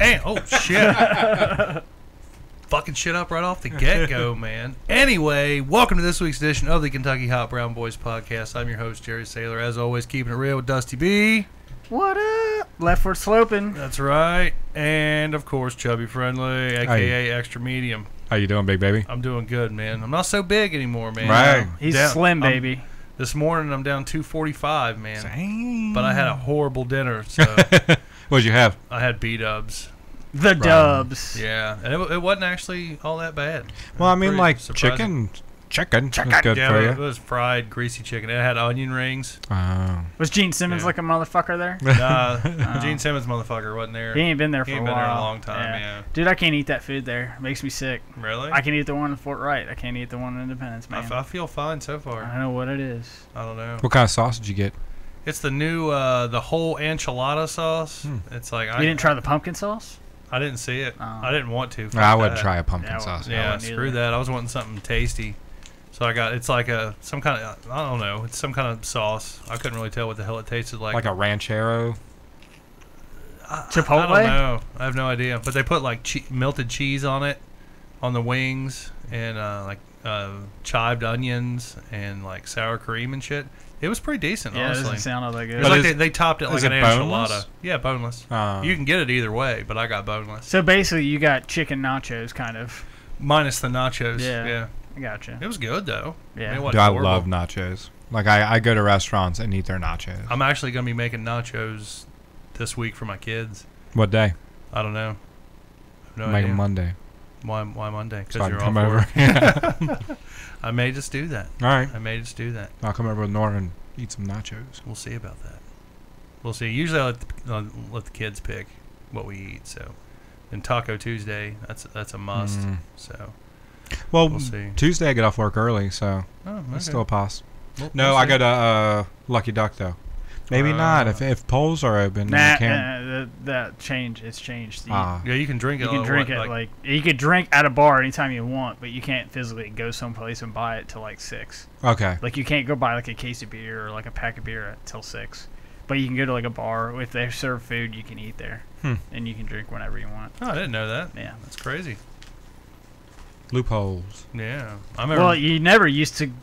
And oh shit. Fucking shit up right off the get-go, man. Anyway, welcome to this week's edition of the Kentucky Hot Brown Boys podcast. I'm your host, Jerry Saylor. As always, keeping it real with Dusty B. What up? Leftward sloping. That's right. And, of course, Chubby Friendly, a.k.a. Extra Medium. How you doing, big baby? I'm doing good, man. I'm not so big anymore, man. Right. He's slim, baby. This morning, I'm down 245, man. Dang. But I had a horrible dinner, so... What'd you have? I had B-dubs. The dubs. Yeah, and it wasn't actually all that bad. Well, I mean, like surprising. chicken. That's good yeah, for it you. was fried, greasy chicken. It had onion rings. Was Gene Simmons like a motherfucker there? Nah, Gene Simmons motherfucker wasn't there. He ain't been there for a while. He ain't been there in a long time, yeah. Dude, I can't eat that food there. It makes me sick. Really? I can eat the one in Fort Wright. I can't eat the one in Independence, man. I feel fine so far. I don't know what it is. I don't know. What kind of sauce did you get? It's the new, the whole enchilada sauce. It's like... You didn't try the pumpkin sauce? I didn't see it. I didn't want to. I wouldn't try a pumpkin sauce. Yeah, screw that. I was wanting something tasty. So I got, it's like some kind of, I don't know, it's some kind of sauce. I couldn't really tell what the hell it tasted like. Like a ranchero? Chipotle? I don't know. I have no idea. But they put like melted cheese on it, on the wings, and chives onions, and like sour cream and shit. It was pretty decent, honestly. It doesn't sound all that good. It was like they topped it like an enchilada. Yeah, boneless. You can get it either way, but I got boneless. So basically, you got chicken nachos, kind of. Minus the nachos. Yeah. I gotcha. It was good, though. Yeah. I mean, Dude, I love nachos. Like, I go to restaurants and eat their nachos. I'm actually going to be making nachos this week for my kids. What day? I don't know. I have no Make idea. them Monday. Why Monday? So Because I you're can off come over. work. I may just do that. All right. I may just do that. I'll come over with Nora and eat some nachos. We'll see about that. We'll see. Usually I let the kids pick what we eat. So, and Taco Tuesday, that's a must. So, well, we'll see. Tuesday I get off work early, so that's still a pass. No, I go to Lucky Duck though. Maybe not. If polls are open, you can. It's changed. Yeah, you can drink it. You can drink it like you could drink at a bar anytime you want, but you can't physically go someplace and buy it till like 6. Okay. Like you can't go buy like a case of beer or like a pack of beer till 6, but you can go to like a bar if they serve food. You can eat there, and you can drink whenever you want. Oh, I didn't know that. Yeah, that's crazy. Loopholes. Yeah, I remember. Well, you never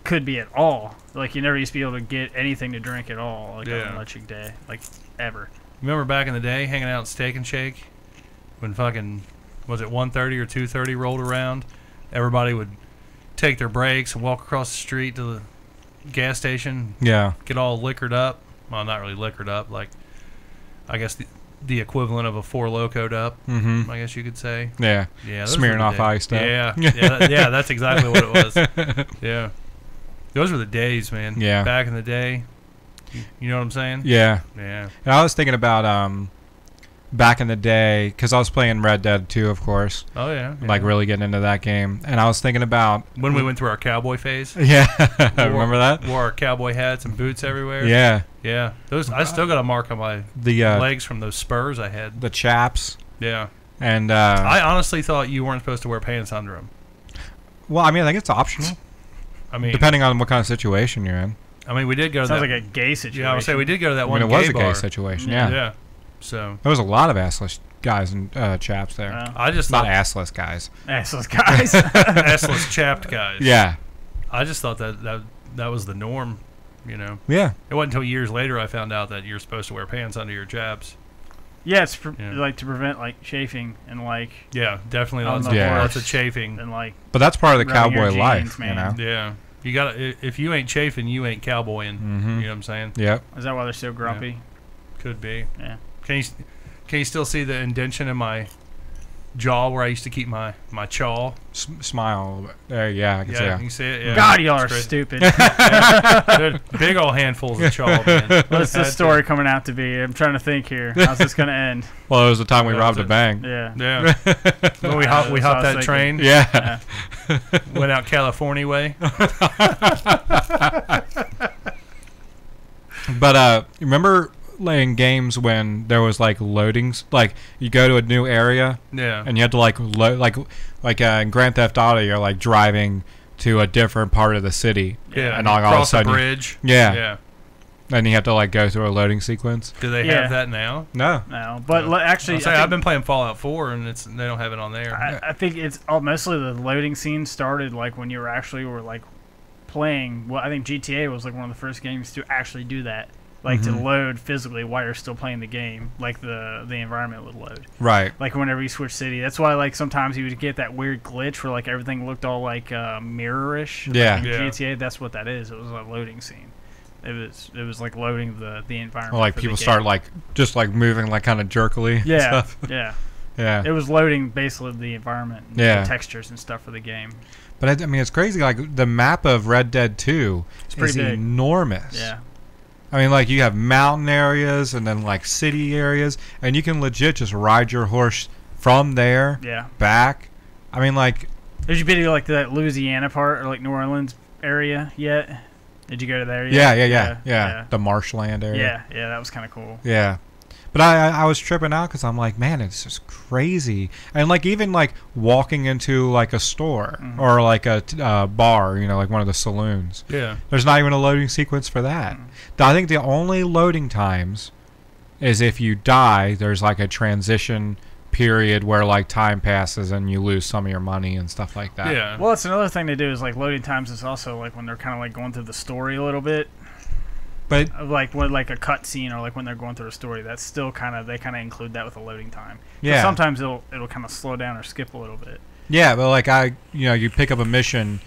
could be at all. Like you never used to be able to get anything to drink at all. Like on Electric Day, like ever. Remember back in the day, hanging out at Steak and Shake, when fucking was it 1:30 or 2:30 rolled around, everybody would take their breaks and walk across the street to the gas station. Yeah. Get all liquored up. Well, not really liquored up. Like, I guess the equivalent of a Four Loco'd up. I guess you could say. Yeah. Yeah. Smearing off ice stuff. Yeah. Yeah. That's exactly what it was. Yeah. Those were the days, man. Yeah. Back in the day. You know what I'm saying? Yeah. Yeah. And I was thinking about back in the day, because I was playing Red Dead 2, of course. Oh, yeah. Like really getting into that game. And I was thinking about... when we went through our cowboy phase. Yeah. Remember that? Wore our cowboy hats and boots everywhere. Yeah. Yeah. I still got a mark on my legs from those spurs I had. The chaps. Yeah. And I honestly thought you weren't supposed to wear pants under them. Well, I mean, I think it's optional. I mean, depending on what kind of situation you're in. I mean, we did go to Sounds like a gay situation. Yeah, I would say we did go to that one. I mean, it was a gay situation. Yeah. Yeah. So there was a lot of assless guys and chaps there. I just not assless guys. Assless guys. Assless chapped guys. Yeah. I just thought that was the norm. You know. Yeah. It wasn't until years later I found out that you're supposed to wear pants under your chaps. Yeah, it's like to prevent like chafing and like. Yeah, definitely lots of chafing and like. But that's part of the cowboy life, man. You know. Yeah. You got if you ain't chafing, you ain't cowboying. You know what I'm saying? Yep. Is that why they're so grumpy? Yeah. Could be. Yeah. Can you still see the indentation in my jaw where I used to keep my chaw? Smile a little bit. There, yeah, I can see it. You can see it? Yeah. God, y'all are stupid. Big old handfuls of chaw, man. What's the story coming out to be? I'm trying to think here. How's this going to end? Well, it was the time we robbed a bank. Yeah. Yeah. When we hopped that train. Yeah. Went out California way. But remember playing games when there was like loadings, like you go to a new area, and you had to like in Grand Theft Auto, you're like driving to a different part of the city, and all of a sudden a bridge, yeah, Then you have to like go through a loading sequence. Do they have that now? No. No, but actually, I've been playing Fallout 4, and they don't have it on there. I think it's mostly the loading scene started like when you were like playing. Well, I think GTA was like one of the first games to actually do that, like to load physically while you're still playing the game. Like the environment would load. Right. Like whenever you switch city. That's why like sometimes you would get that weird glitch where like everything looked all like mirrorish. Yeah. Like in GTA, that's what that is. It was a loading scene. It was like loading the environment. Well, like people start like just like moving like kind of jerkily. Yeah, and stuff. yeah. It was loading basically the environment, and the textures and stuff for the game. But I mean, it's crazy. Like the map of Red Dead 2 is enormous. Yeah. I mean, like you have mountain areas and then like city areas, and you can legit just ride your horse from there back. I mean, like. Did you been to like that Louisiana part or like New Orleans area yet? Did you go to there yet? Yeah. The marshland area. Yeah, that was kind of cool. Yeah. But I was tripping out because I'm like, man, it's just crazy. And like even like walking into like a store or like a bar, you know, like one of the saloons. Yeah. There's not even a loading sequence for that. I think the only loading times is if you die, there's like a transition period where like time passes and you lose some of your money and stuff like that. Yeah. Well, it's another thing to do is like loading times is also like when they're kind of like going through the story a little bit. But like when like a cut scene or like when they're going through a story, that's still they kind of include that with a loading time. Yeah. Sometimes it'll kind of slow down or skip a little bit. Yeah, but like you pick up a mission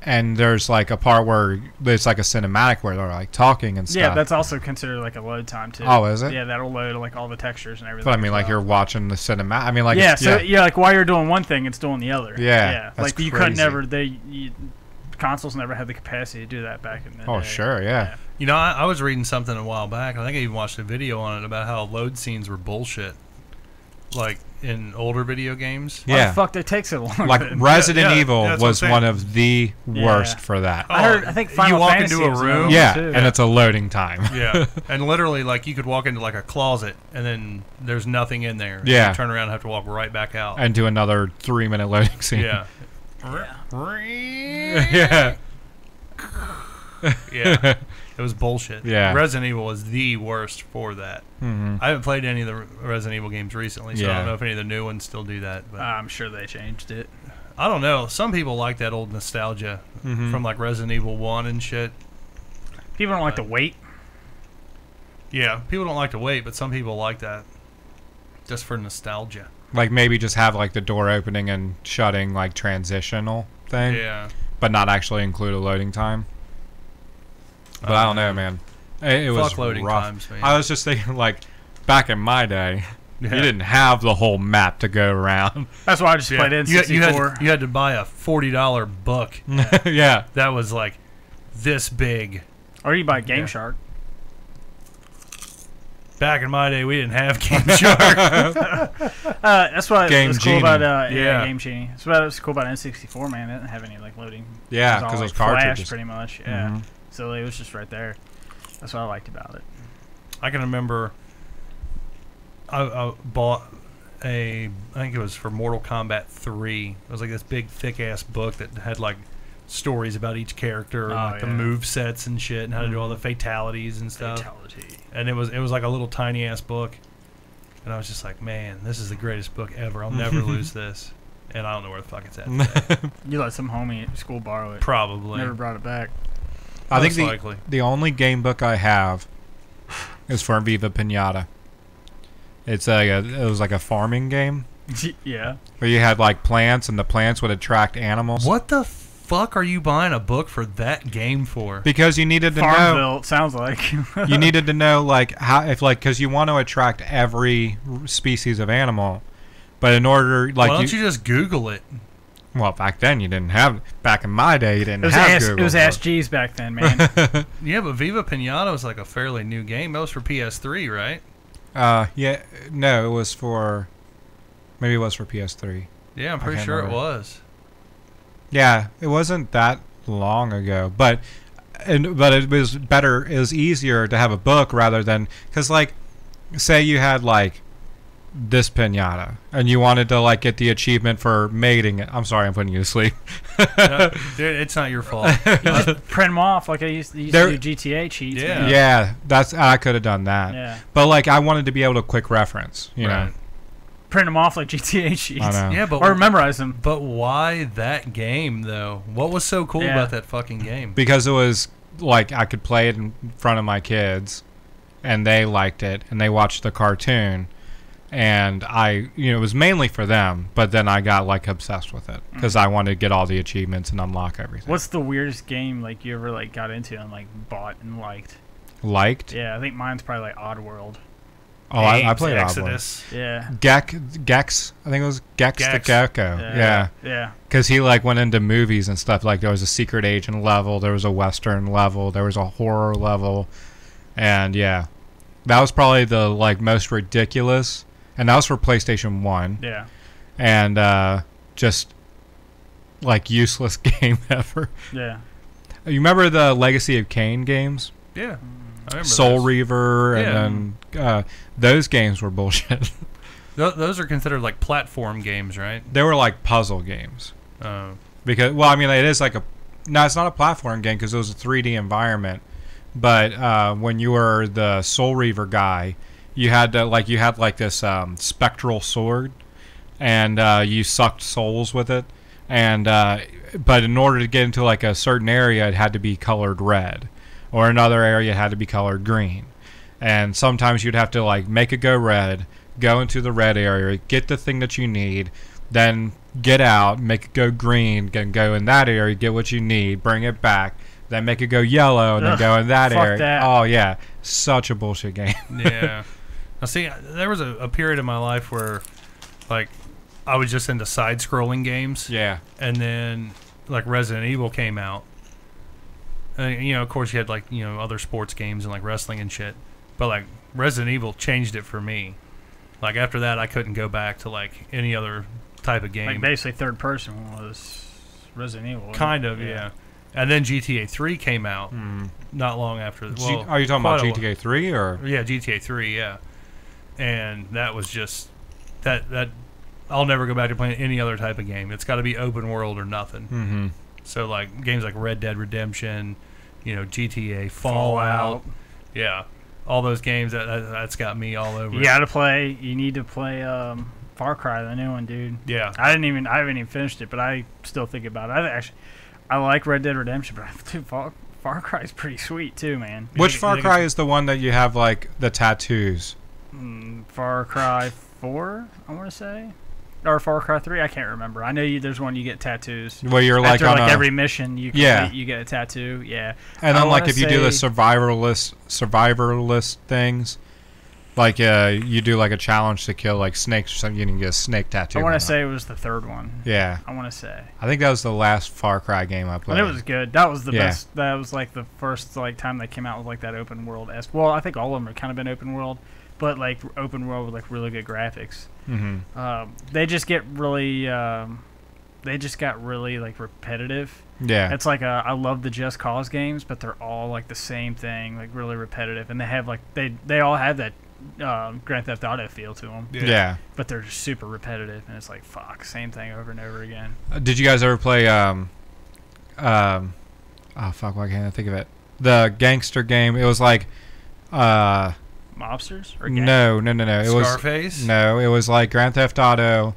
and there's like a part where there's like a cinematic where they're like talking and stuff. Yeah, that's also considered like a load time too. Oh, is it? Yeah, that'll load like all the textures and everything. But I mean, like you're watching the cinematic. I mean, like like while you're doing one thing, it's doing the other. Yeah, like you could never. Consoles never had the capacity to do that back in the day. Oh, sure, yeah. You know, I was reading something a while back. I think I even watched a video on it about how load scenes were bullshit. Like in older video games. Why the fuck they take so long? Like Resident Evil was one of the worst for that. I think Final you walk Fantasy into a room, and it's a loading time. Yeah, and literally, like you could walk into like a closet, and then there's nothing in there. Yeah, you turn around and have to walk right back out and do another 3-minute loading scene. Yeah. Yeah. Yeah. It was bullshit. Yeah. Resident Evil was the worst for that. I haven't played any of the Resident Evil games recently, so I don't know if any of the new ones still do that. But I'm sure they changed it. I don't know. Some people like that old nostalgia from like Resident Evil 1 and shit. People don't like to wait. Yeah, people don't like to wait, but some people like that just for nostalgia. Like maybe just have like the door opening and shutting like transitional thing. Yeah. But not actually include a loading time. But I don't know, man. It was loading rough. Times, man. I was just thinking, like, back in my day, you didn't have the whole map to go around. That's why I just played N64. You had to buy a $40 book. Yeah. That was like this big. Or you buy Game Shark. Back in my day, we didn't have Game Shark. That's what was cool about Game Genie. That's what was cool about N64, man. It didn't have any like loading. Yeah, because those cartridges, flash, pretty much. Yeah, so it was just right there. That's what I liked about it. I can remember. I bought I think it was for Mortal Kombat 3. It was like this big, thick ass book that had like stories about each character and like the move sets and shit and how to do all the fatalities and stuff. And it was like a little tiny ass book, and I was just like, man, this is the greatest book ever. I'll never lose this. And I don't know where the fuck it's at today. You let some homie at school borrow it. Probably. Never brought it back. I think the only game book I have is for Viva Pinata. It was like a farming game. Yeah. Where you had like plants, and the plants would attract animals. What the fuck are you buying a book for that game for? Because you needed to know. It sounds like. You needed to know like how because you want to attract every species of animal, but in order like why don't you just Google it? Well, back then you didn't have. Back in my day, you didn't have Google. It was Ask Jeeves back then, man. Yeah, but Viva Pinata was like a fairly new game. That was for PS3, right? Yeah, no, it was for. Maybe it was for PS3. Yeah, I'm pretty sure it was. Yeah, it wasn't that long ago, but it was better. It was easier to have a book rather than because, like, say you had like this pinata, and you wanted to like get the achievement for mating it. I'm sorry, I'm putting you to sleep. No, dude, it's not your fault. You just print them off like I used to do GTA cheats. Yeah. Man. Yeah, that's I could have done that. Yeah. But like I wanted to be able to quick reference, you know. Print them off like GTA sheets. I know. Yeah, but or memorize them. But why that game though? What was so cool Yeah. about that fucking game? Because it was like I could play it in front of my kids, and they liked it, and they watched the cartoon, and it was mainly for them. But then I got like obsessed with it because I wanted to get all the achievements and unlock everything. What's the weirdest game like you ever like got into and like bought and liked? Liked? Yeah, I think mine's probably like Oddworld. Oh, I played Oddworld. Exodus. Yeah. Gex, I think it was Gex the Gecko. Yeah. Yeah. Because he like went into movies and stuff. Like there was a secret agent level, there was a western level, there was a horror level, and yeah, that was probably the like most ridiculous. And that was for PlayStation 1. Yeah. And just like useless game ever. Yeah. You remember the Legacy of Kain games? Yeah. I remember Soul those. Reaver, Yeah. and then those games were bullshit. Those are considered like platform games, right? They were like puzzle games. Uh, Because, well, I mean, it is like no, it's not a platform game because it was a 3D environment. But when you were the Soul Reaver guy, you had this spectral sword, and you sucked souls with it. And but in order to get into like a certain area, it had to be colored red, or another area had to be colored green. And sometimes you'd have to like make it go red, go into the red area, get the thing that you need, then get out, make it go green, then go in that area, get what you need, bring it back, then make it go yellow, and then go in that fuck area. that. Oh yeah, such a bullshit game. yeah. Now see, there was a period in my life where, like, I was just into side-scrolling games. Yeah. And then, like, Resident Evil came out. And, of course, you had, like, other sports games and, like, wrestling and shit. But, like, Resident Evil changed it for me. Like, after that, I couldn't go back to, like, any other type of game. Like basically third person was Resident Evil. Kind of, yeah. And then GTA 3 came out not long after. Well, Are you talking about quite a- GTA 3 or? Yeah, GTA 3, yeah. And that was just that I'll never go back to playing any other type of game. It's got to be open world or nothing. Mm-hmm. So like games like Red Dead Redemption, GTA, Fallout, yeah, all those games that's got me all over. You need to play Far Cry, the new one, dude. Yeah. I haven't even finished it, but I still think about it. I like Red Dead Redemption, but dude, Far Cry is pretty sweet too, man. Which Far Cry is the one that you have like the tattoos? Far Cry 4, I want to say, or Far Cry 3. I can't remember. I know there's one you get tattoos. Where you're like after on like a, every mission you complete, you get a tattoo. Yeah. And I then like wanna if you do the say- survivalist things, like you do like a challenge to kill like snakes or something, you can get a snake tattoo. I want on to it. say it was the third one. Yeah. I want to say. I think that was the last Far Cry game I played. And it was good. That was the Yeah. best. That was like the first like time they came out with like that open world. Well, I think all of them have kind of been open world, but like open world with like really good graphics. Mm-hmm. They just get really. They just got really like repetitive. Yeah. It's like I love the Just Cause games, but they're all like the same thing, like really repetitive, and they have like they all have that Grand Theft Auto feel to them. Yeah. But they're just super repetitive, and it's like fuck, same thing over and over again. Did you guys ever play oh fuck, why can't I think of it? The gangster game. It was like Mobsters or no. It Scarface? It was like Grand Theft Auto,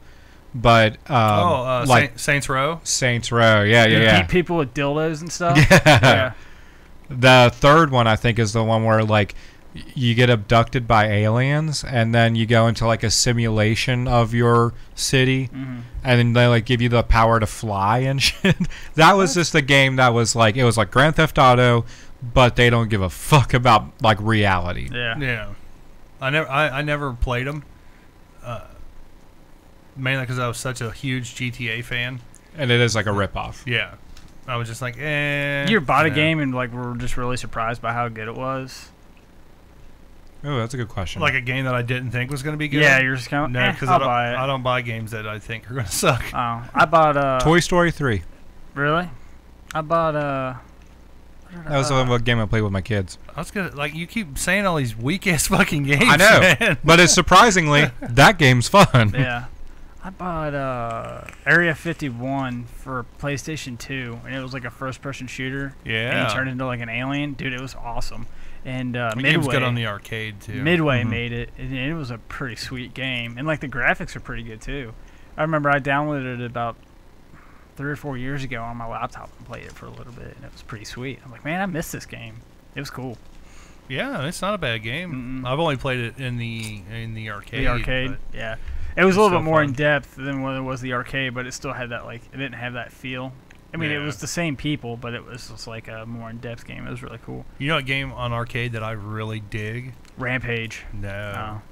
but like Saints Row. Saints Row. Yeah. Beat people with dildos and stuff. Yeah. The third one I think is the one where like you get abducted by aliens and then you go into like a simulation of your city, and then they like give you the power to fly and shit. That was just a game that was like, it was like Grand Theft Auto, but they don't give a fuck about like reality. Yeah. I never played them, mainly because I was such a huge GTA fan. And it is like a ripoff. Yeah, I was just like, You bought a game and like were just really surprised by how good it was. Oh, that's a good question. like a game that I didn't think was going to be good. Yeah, you're just kind of no, because I'll buy it. I don't buy games that I think are going to suck. Oh, I bought Toy Story 3. Really? I bought That was the game I played with my kids. I was gonna you keep saying all these weak ass fucking games. I know, man. but it's surprisingly that game's fun. Yeah. I bought Area 51 for PlayStation 2, and it was like a first-person shooter. Yeah. And you turned into like an alien. Dude, it was awesome. And The Midway, game's good on the arcade too. Midway made it, and it was a pretty sweet game. And like the graphics are pretty good too. I remember I downloaded it about 3 or 4 years ago on my laptop and played it for a little bit, and it was pretty sweet. I'm like, man, I missed this game. It was cool. Yeah, it's not a bad game. I've only played it in the arcade. The arcade, but yeah. It was a little still bit more fun. in depth than what it was the arcade, but it still had that it didn't have that feel. I mean, it Yeah. was the same people, but it was just like a more in depth game. It was really cool. You know what game on arcade that I really dig? Rampage. No.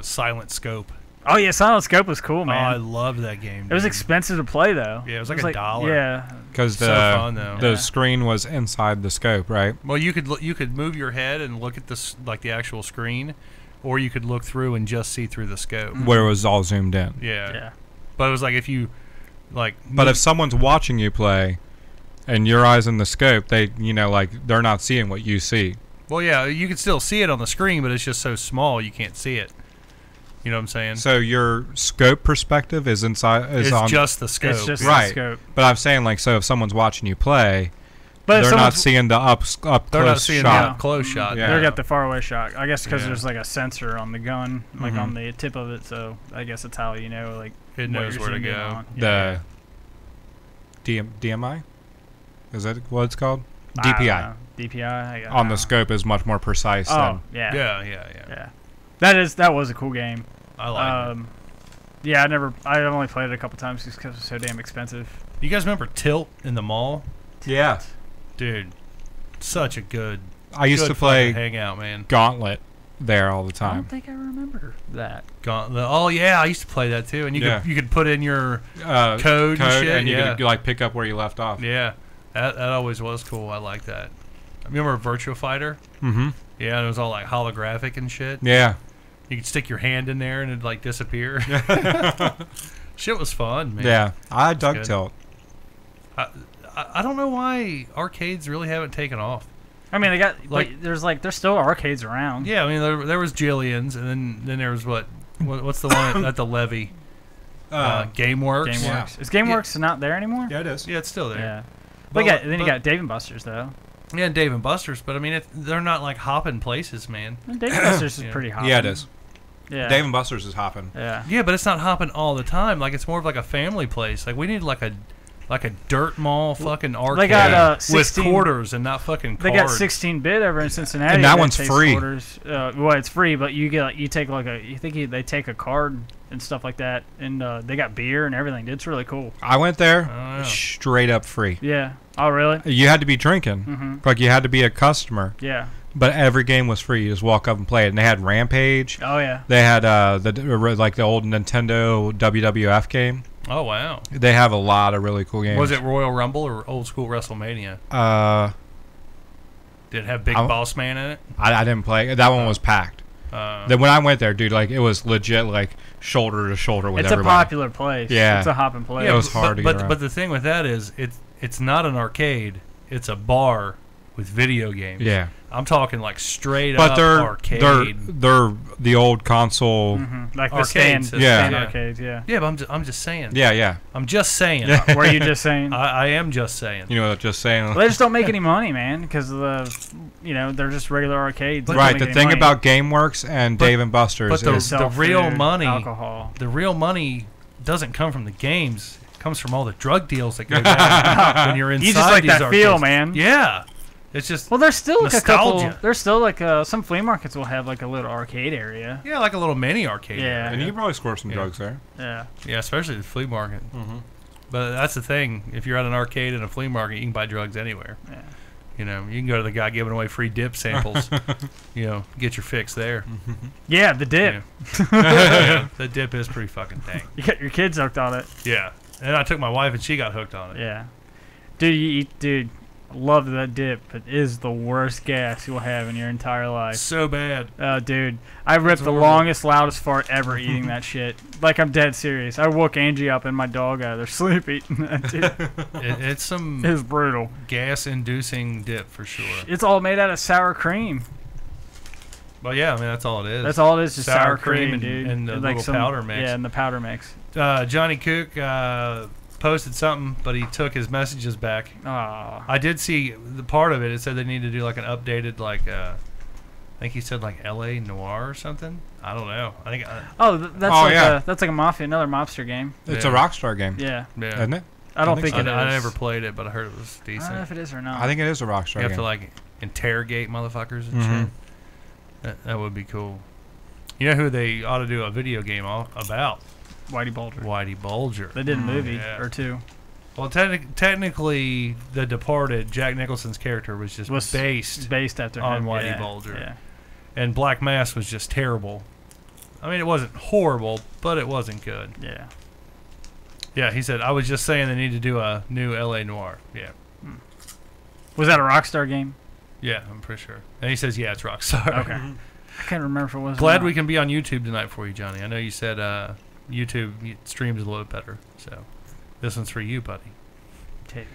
Silent Scope. Oh yeah, Silent Scope was cool, Oh, I man. love that game. It was dude. expensive to play though. Yeah, it was like $1. Yeah. Because So fun, though. the Yeah. screen was inside the scope, right? Well, you could move your head and look at this the actual screen, or you could look through and just see through the scope. Where it was all zoomed in. Yeah. Yeah. But it was like if you But if someone's watching you play, and your eyes in the scope, they they're not seeing what you see. well, yeah, you can still see it on the screen, but it's just so small you can't see it. You know what I'm saying? So your scope perspective is inside. It's on, just the scope. It's just Right. the scope. But I'm saying so if someone's watching you play, But if they're not someone's- seeing the up They're not close seeing shot. the up close shot. Yeah. They got the faraway shot. I guess because Yeah. there's like a sensor on the gun, like Mhm. on the tip of it. So I guess that's how you know, like It what knows you're where to zooming in go. on. Yeah. The DMI, is that what it's called? I don't DPI know. DPI. on the scope is much more precise. Oh than, yeah. Yeah. That was a cool game. I like it. Yeah, I've only played it a couple times just because it's so damn expensive. You guys remember Tilt in the mall? Yeah. Dude, such a good I used good to play fucking hangout, man. Gauntlet there all the I don't time. think I remember that. Oh yeah, I used to play that too, and you could put in your code and shit. and you Yeah. could pick up where you left off. Yeah, that always was cool. I like that. Remember Virtua Fighter? Mm-hmm. Yeah, and it was all like holographic and shit. Yeah. You could stick your hand in there and it'd disappear. Shit was fun, man. Yeah. I dug good. Tilt. I don't know why arcades really haven't taken off. I mean, they got there's still arcades around. Yeah, I mean there was Jillian's, and then there was what's the one at the levee? GameWorks. GameWorks. Is GameWorks not there anymore? Yeah, it is. Yeah, it's still there. Yeah. But, You got Dave and Buster's though. Yeah, and Dave and Buster's, but I mean they're not like hopping places, man. And Dave and Buster's Yeah. is pretty hot. Yeah, it is. Yeah. Dave and Buster's is hopping. Yeah. Yeah, but it's not hopping all the time. Like it's more of like a family place. Like we need like a dirt mall fucking arcade They got with 16 quarters and not fucking They cards. got 16-bit over in Cincinnati. And that one's free. Quarters. Well, it's free, but you take they take a card and stuff like that, and they got beer and everything. It's really cool. I went there, Oh, yeah. straight up free. Yeah. Oh, really? You had to be drinking. Mm-hmm. Like you had to be a customer. Yeah. But every game was free. You just walk up and play it. And they had Rampage. Oh yeah. They had the old Nintendo WWF game. Oh wow! They have a lot of really cool games. Was it Royal Rumble or old school WrestleMania? Did it have Big Boss Man in it? I didn't play. That one was packed. Then when I went there, dude, it was legit shoulder to shoulder with everybody. It's a popular place. Yeah. It's a hopping place. Yeah, it was hard to get around. But the thing with that is it's not an arcade. It's a bar with video games. Yeah. I'm talking like straight But up they're arcade. they're the old console. Like the Arcades. stand Yeah. arcades. Yeah. Yeah, but I'm just saying. Yeah. I'm just saying. Were you just saying? I am just saying. You know, just saying. Well, they just don't make any money, man, because they're just regular arcades. They don't Right. make The any thing money. about GameWorks and Dave and Buster's but is the real food, money, alcohol. the real money doesn't come from the games. It comes from all the drug deals that go down when you're inside You just like these that arcades. feel, man. Yeah. It's just Well, there's still like a nostalgia. couple. There's still some flea markets will have like a little arcade area. yeah, like a little mini arcade. Yeah. and you can probably score some Yeah. drugs there. Yeah. Yeah, especially the flea market. But that's the thing. If you're at an arcade and a flea market, you can buy drugs anywhere. Yeah. You know, you can go to the guy giving away free dip samples. Get your fix there. Yeah, the dip. Yeah, the dip is pretty fucking dang. You got your kids hooked on it. Yeah, and I took my wife and she got hooked on it. Yeah. Dude, Love that dip, but it is the worst gas you'll have in your entire life. So bad. Oh, dude. I ripped the longest, loudest fart ever eating that shit. Like, I'm dead serious. I woke Angie up and my dog out of their sleep eating that, dude. It's some It's brutal. gas-inducing dip for sure. It's all made out of sour cream. Well, yeah, I mean, that's all it is. That's all it is, just sour cream cream, dude. and the Like little powder mix. Yeah, and the powder mix. Johnny Cook posted something, but he took his messages back. Aw. I did see the part of it. It said they need to do like an updated, like, I think he said like L.A. Noir or something. I don't know. I think. That's like a mafia, another mobster game. It's a Rockstar game, Yeah. Yeah. isn't it? I don't think I it is. never played it, but I heard it was I decent. don't know if it is or not. I think it is a Rockstar You have game. to like interrogate motherfuckers and Mhm. shit. That would be cool. You know who they ought to do a video game about? Whitey Bulger. Whitey Bulger. They did a movie Yeah. or two. Well, technically, The Departed, Jack Nicholson's character was just based after on him. Whitey Yeah. Bulger. Yeah. And Black Mass was just terrible. I mean, it wasn't horrible, but it wasn't good. Yeah. Yeah, he said, I was just saying they need to do a new L.A. Noir. Yeah. Was that a Rockstar game? Yeah, I'm pretty sure. And he says, yeah, it's Rockstar. Okay. I can't remember if it was. Glad we can be on YouTube tonight for you, Johnny. I know you said YouTube streams a little bit better, so this one's for you, buddy. Titties.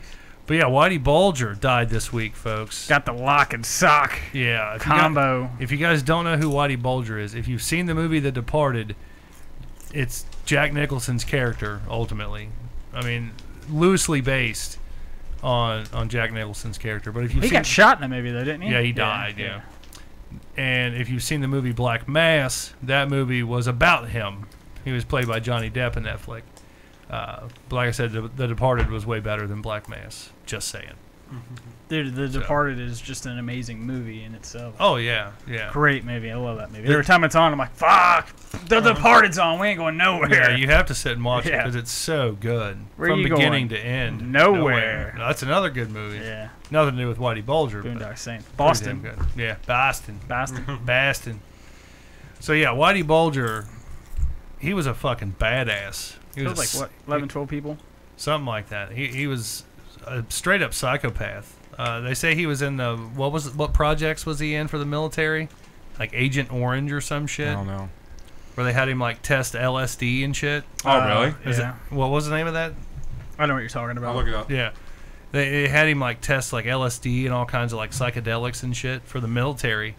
But yeah, Whitey Bulger died this week, folks. Got the lock and sock Yeah. combo. If you guys don't know who Whitey Bulger is, if you've seen the movie The Departed, it's Jack Nicholson's character, ultimately. I mean, loosely based on Jack Nicholson's character. But if you've He seen, got shot in the movie, though, didn't he? Yeah, he died, yeah. And if you've seen the movie Black Mass, that movie was about him. He was played by Johnny Depp in that flick. But like I said, The Departed was way better than Black Mass. Just saying. Dude, The Departed is just an amazing movie in itself. Oh, yeah, yeah. Great movie. I love that movie. Every time it's on, I'm like, fuck! The Departed's on. We ain't going nowhere. Yeah, you have to sit and watch it Yeah. because it's so good. Where From you beginning going? to end. Nowhere. No, that's another good movie. Yeah. Nothing to do with Whitey Bulger. but Boondock Saints. pretty Boston. damn good. Yeah, Boston. Boston. Boston. So, yeah, Whitey Bulger, he was a fucking badass. He It was was like, what, 11, 12 people? something like that. He was a straight-up psychopath. They say he was in the... What projects was he in for the military? Like Agent Orange or some shit? I don't know. Where they had him, like, test LSD and shit. Oh, really? Yeah. What was the name of that? I know what you're talking about. I'll look it up. Yeah. They had him like test like LSD and all kinds of like psychedelics and shit for the military,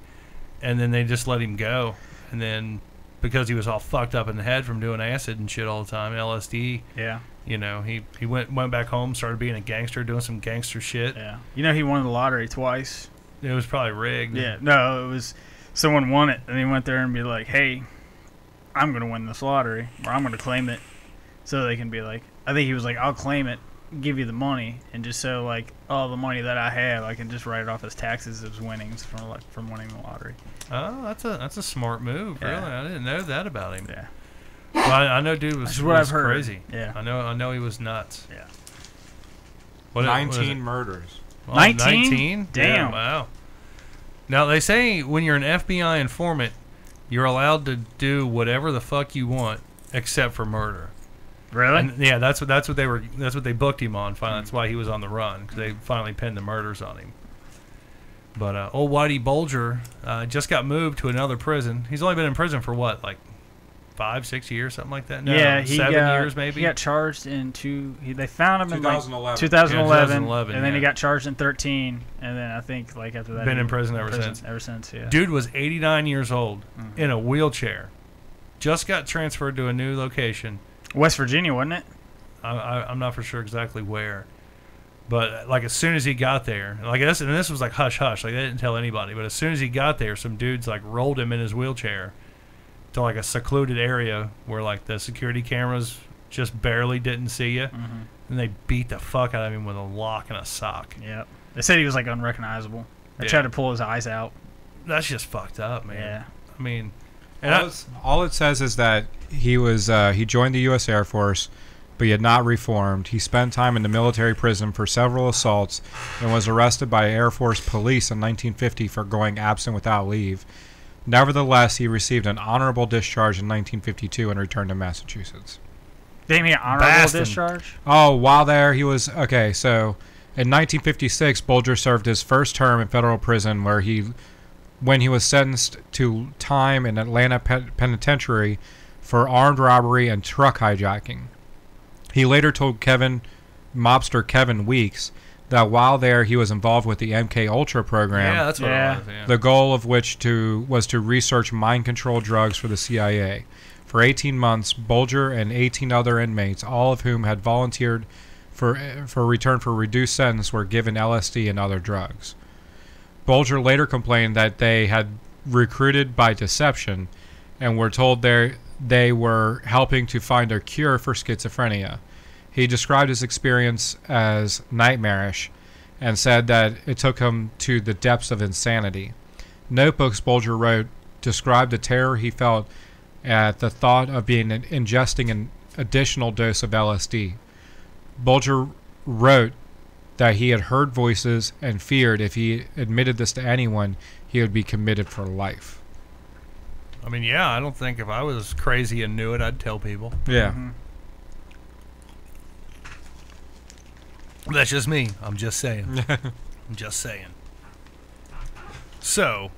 and then they just let him go. And then because he was all fucked up in the head from doing acid and shit all the time, LSD, Yeah. you know, he went back home, started being a gangster, doing some gangster shit. Yeah. You know, he won the lottery twice. It was probably rigged. Yeah. No, it was someone won it, and he went there and be like, hey, I'm going to win this lottery, or I'm going to claim it. So they can be like, I think he was like, I'll claim it, give you the money, and just so like all the money that I have, I can just write it off as taxes as winnings from winning the lottery. Oh, that's a smart move. Yeah. Really, I didn't know that about him. Yeah. Well, I know dude was, That's what was I've heard. crazy. Yeah. I know he was nuts. Yeah. What is 19 it? murders. Oh, 19? 19? Damn. Yeah, wow. Now, they say when you're an FBI informant, you're allowed to do whatever the fuck you want except for murder. Really? And, yeah, that's what they booked him on. Finally, that's why he was on the run, because they finally pinned the murders on him. But old Whitey Bulger just got moved to another prison. He's only been in prison for what, like 5, 6 years, something like that? No, yeah, he 7 got, years maybe? He got charged in they found him in like 2011. 2011, Yeah, 2011, and then he yeah. got charged in 13, and then I think like after that Been he in was prison ever since. Ever since, yeah. Dude was 89 years old Mhm. in a wheelchair. Just got transferred to a new location. West Virginia, wasn't it? I'm not for sure exactly where, but like as soon as he got there, like this was like hush hush, like they didn't tell anybody. But as soon as he got there, some dudes like rolled him in his wheelchair to like a secluded area where like the security cameras just barely didn't see you, Mm-hmm. and they beat the fuck out of him with a lock and a sock. Yep. They said he was like unrecognizable. They Yeah. tried to pull his eyes out. That's just fucked up, man. Yeah. I mean, and All it says is that he joined the U.S. Air Force, but he had not reformed. He spent time in the military prison for several assaults and was arrested by Air Force police in 1950 for going absent without leave. Nevertheless, he received an honorable discharge in 1952 and returned to Massachusetts. Didn't he get honorable Boston. discharge? Oh, while there, he was... Okay, so In 1956, Bulger served his first term in federal prison when he was sentenced to time in Atlanta Penitentiary for armed robbery and truck hijacking. He later told mobster Kevin Weeks that while there he was involved with the MK Ultra program. Yeah, that's what it was. Yeah. The goal of which was to research mind control drugs for the CIA. For 18 months, Bulger and 18 other inmates, all of whom had volunteered for return for a reduced sentence, were given LSD and other drugs. Bulger later complained that they had recruited by deception and were told they were helping to find a cure for schizophrenia. He described his experience as nightmarish and said that it took him to the depths of insanity. Notebooks Bulger wrote described the terror he felt at the thought of ingesting an additional dose of LSD. Bulger wrote that he had heard voices and feared if he admitted this to anyone, he would be committed for life. I mean, yeah, I don't think if I was crazy and knew it, I'd tell people. Yeah. Mm-hmm. That's just me. I'm just saying. I'm just saying. So,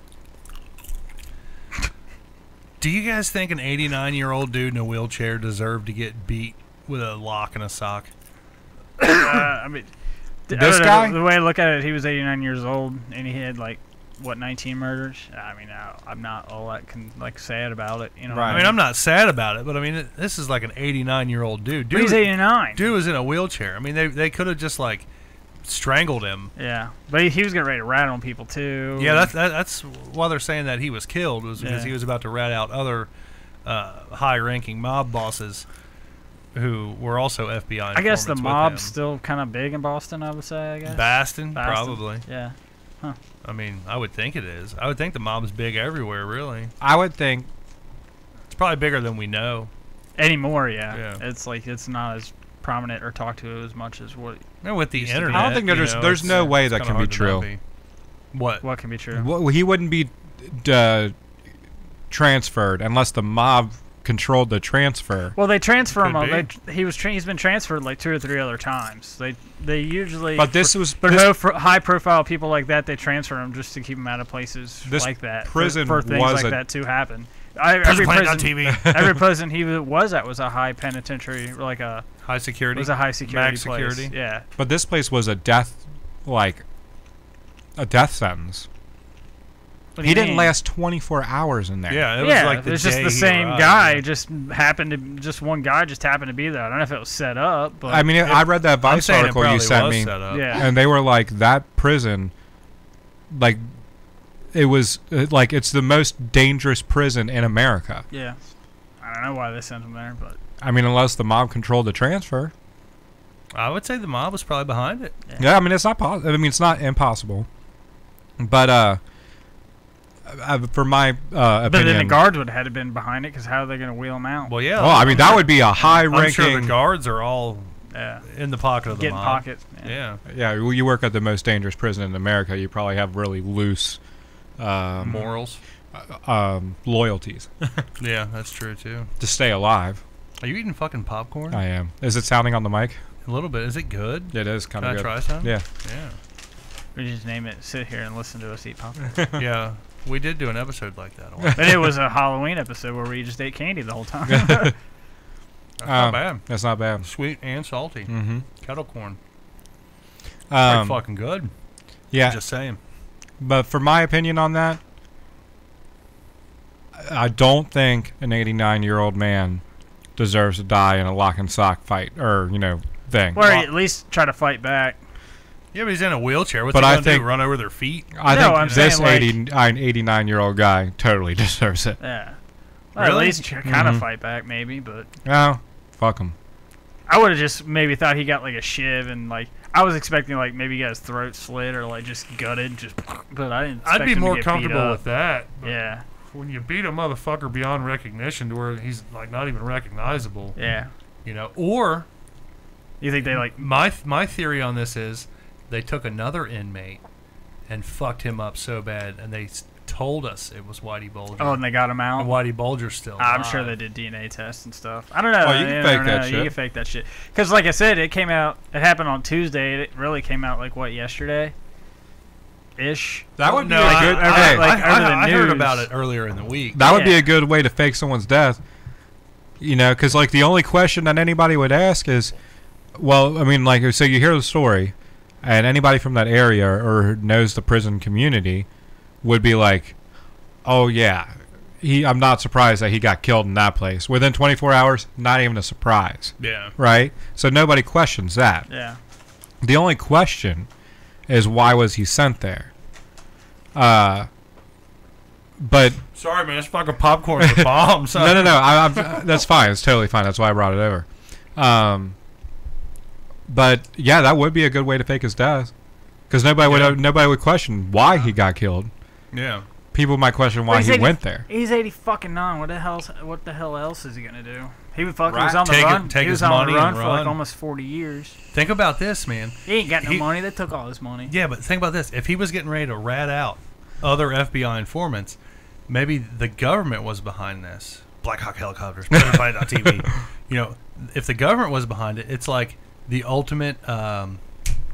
do you guys think an 89-year-old dude in a wheelchair deserved to get beat with a lock and a sock? I mean, This guy? The way I look at it, he was 89 years old, and he had, like, what, 19 murders? I mean, I'm not all that sad about it. You know, Right. I mean, I'm not sad about it, but I mean, this is like an 89-year-old dude. But he's 89. Dude was in a wheelchair. I mean, they could have just like strangled him. Yeah, but he was getting ready to rat on people too. Yeah, that's why they're saying that he was killed, was because he was about to rat out other high-ranking mob bosses who were also FBI. I guess the informants with mob's him. still kind of big in Boston, I would say, I guess. Baston, probably. Yeah. Huh. I mean, I would think it is. I would think the mob's big everywhere, really. I would think. It's probably bigger than we know. Anymore, yeah. Yeah. It's like it's not as prominent or talked to as much as what. And with the Used to be. internet, I don't think you know, there's no way it's that kinda can be hard to not true. be. What? What can be true? Well, he wouldn't be transferred unless the mob controlled the transfer. Well, they transfer Could him. be. He's been transferred like 2 or 3 other times. They usually. But high profile people like that, they transfer them just to keep them out of places This like that. prison for things was like a- that to happen. Every prison on TV. Every prison he was at was a high penitentiary, like a High security. was a high security Max place. security. Yeah. But this place was a death sentence. What do He you didn't mean? last 24 hours in there. Yeah, it was Yeah, like the it's just day the he same arrived. guy. Just one guy just happened to be there. I don't know if it was set up, but I mean, I read that I'm Vice saying it article you probably sent was me, set up. yeah. and they were like, that prison, like, it was like it's the most dangerous prison in America. Yeah. I don't know why they sent him there, but I mean, unless the mob controlled the transfer. I would say the mob was probably behind it. Yeah, I mean, it's not possible. I mean, it's not impossible. But for my opinion, but then the guards would have had to been behind it because how are they going to wheel him out? Well, yeah. well, I mean, that would be a high-ranking. I'm sure the guards are all Yeah. in the pocket of the Getting mob. pockets. Yeah. Yeah, well, you work at the most dangerous prison in America. You probably have really loose Morals. loyalties Yeah, that's true too. to stay alive. Are you eating fucking popcorn? I am. Is it sounding on the mic? A little bit. Is it good? It is kind Can of I good. try some? Yeah. Yeah. We just name it, sit here and listen to us eat popcorn. Yeah. We did do an episode like that. a while. But it was a Halloween episode where we just ate candy the whole time. That's not bad. That's not bad. Sweet and salty. Mm-hmm. Kettle corn. Pretty fucking good. Yeah, Just saying. but for my opinion on that, I don't think an 89-year-old man deserves to die in a lock and sock fight or thing. Or at least try to fight back. Yeah, but he's in a wheelchair. What's But he I gonna think- do? Run over their feet? I No, think I'm this saying, 89-year-old guy totally deserves it. Yeah. Well, at Really? least kind of Mhm. fight back, maybe. But Oh, fuck him. I would have just maybe thought he got like a shiv and like I was expecting like maybe he got his throat slit or like just gutted. But I didn't. Expect I'd be him to more get beat comfortable up. with that. but Yeah. When you beat a motherfucker beyond recognition to where he's like not even recognizable, Yeah. or You think they like? my theory on this is they took another inmate and fucked him up so bad, and they told us it was Whitey Bulger. Oh, and they got him out. And Whitey Bulger's still I'm alive. sure they did DNA tests and stuff. I don't know. Oh, you can fake that shit. You can fake that shit. Because, like I said, it came out. It happened on Tuesday. It really came out like what, yesterday? Ish. That would be No, a good. I heard about it earlier in the week. That would be a good way to fake someone's death. You know, because like the only question that anybody would ask is, well, I mean, like, so you hear the story, and anybody from that area or knows the prison community would be like, oh yeah, I'm not surprised that he got killed in that place. Within 24 hours, not even a surprise. Yeah. Right? So nobody questions that. Yeah. The only question is why was he sent there? But sorry, man, it's fucking popcorn's a bomb. So. no. I'm that's fine. It's totally fine. That's why I brought it over. But yeah, that would be a good way to fake his death, because nobody would question why he got killed. Yeah. People might question why he went there. He's 80 fucking 9. What the hell else is he gonna do? He was on the run. Take he was his on money the run and for run. like almost 40 years. Think about this, man. He ain't got no money. They took all his money. Yeah, but think about this. If he was getting ready to rat out other FBI informants, maybe the government was behind this. Black Hawk helicopters, TV. You know, if the government was behind it, it's like the ultimate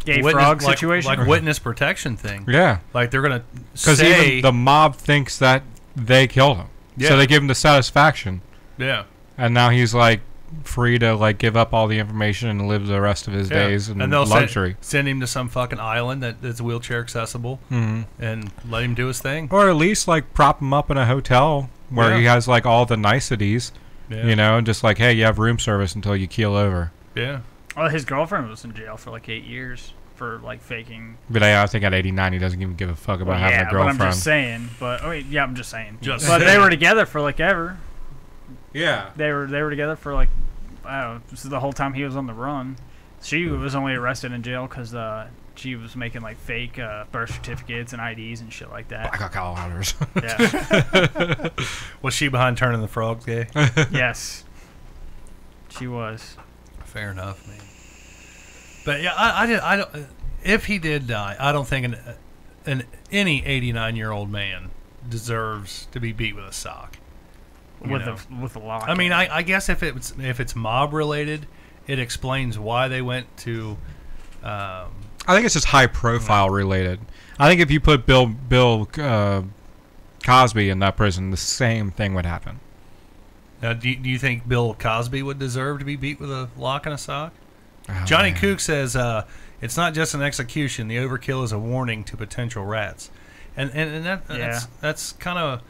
gay frog like, situation, like witness protection thing. Yeah, like they're gonna because even the mob thinks that they killed him, so they give him the satisfaction. Yeah, and now he's like free to like give up all the information and live the rest of his days in and they'll luxury. Send him to some fucking island that's wheelchair accessible, and let him do his thing, or at least like prop him up in a hotel where he has like all the niceties. Yeah. You know, just like, hey, you have room service until you keel over. Yeah. Well, his girlfriend was in jail for like 8 years for like faking. But I think at 89 he doesn't even give a fuck about having a girlfriend. But I'm just saying. I'm just saying. But they were together for like ever. Yeah. They were together for like, I don't know, this is the whole time he was on the run. She was only arrested in jail because she was making like fake birth certificates and IDs and shit like that. Black Hawk helicopters. Yeah. Was she behind turning the frog gay? Yes. She was. Fair enough, man. But yeah, I don't. If he did die, I don't think any 89-year-old man deserves to be beat with a sock. With a lock. I mean, I guess if it's mob related, it explains why they went to. I think it's just high profile related. I think if you put Bill Cosby in that prison, the same thing would happen. Now, do you think Bill Cosby would deserve to be beat with a lock and a sock? Oh, Johnny Kook says it's not just an execution. The overkill is a warning to potential rats, and that's kind of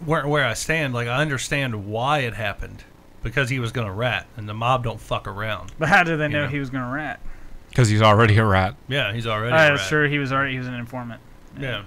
where I stand. Like, I understand why it happened, because he was going to rat, and the mob don't fuck around. But how did they know he was going to rat? Because he's already a rat. Yeah, he's already a rat. Sure, he was an informant. Yeah.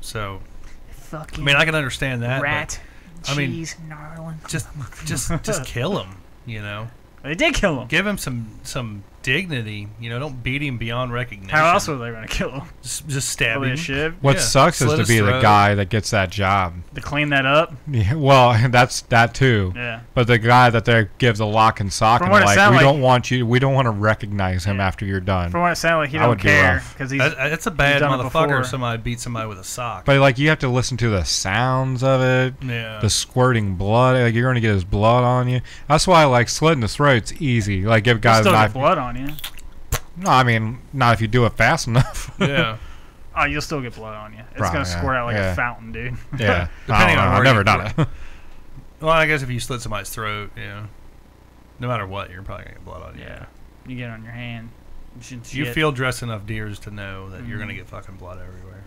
So, fucking I mean, I can understand that. Rat. But, I mean, cheese, gnarling. Just kill him, you know. They did kill him. Give him some dignity, you know. Don't beat him beyond recognition. How else were they going to kill him? Just stab him. What sucks is to be the guy that gets that job. To clean that up? Yeah, well, that's that too. Yeah. But the guy that they gives a lock and sock and like, we don't want to recognize him after you're done. From what it sounded like, he don't care because it's a bad motherfucker if somebody beats somebody with a sock. But like, you have to listen to the sounds of it. Yeah. The squirting blood. Like, you're going to get his blood on you. That's why like slitting the throat's easy. Like, give guys still get blood on you. No, I mean, not if you do it fast enough. Yeah. Oh, you'll still get blood on you. It's going to squirt out like a fountain, dude. Yeah. Depending on where I've never done it. Well, I guess if you slit somebody's throat, no matter what, you're probably going to get blood on you. Yeah. You get it on your hand. You field dress enough deers to know that you're going to get fucking blood everywhere.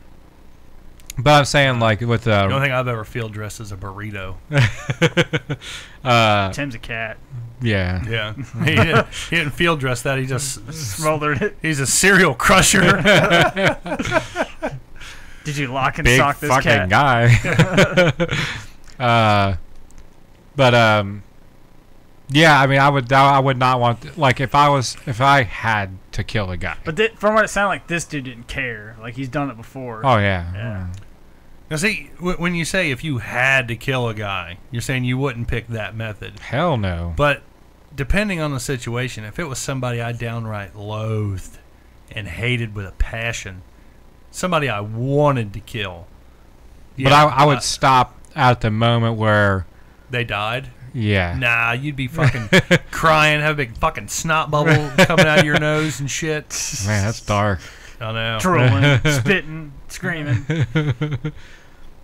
But I'm saying, like, with the only thing I've ever field dressed is a burrito. Tim's a cat. Yeah. Yeah. He didn't field dress that. He just smothered it. He's a serial crusher. Did you lock and big sock this fucking cat? Guy. Yeah, I mean, I would not want like if I had to kill a guy. But from what it sounded like, this dude didn't care. Like, he's done it before. Oh yeah. Yeah. Now see, when you say if you had to kill a guy, you're saying you wouldn't pick that method. Hell no. But depending on the situation, if it was somebody I downright loathed and hated with a passion, somebody I wanted to kill, But I would stop at the moment where they died. Yeah. Nah, you'd be fucking crying, have a big fucking snot bubble coming out of your nose and shit. Man, that's dark. I know. Drooling, spitting, screaming.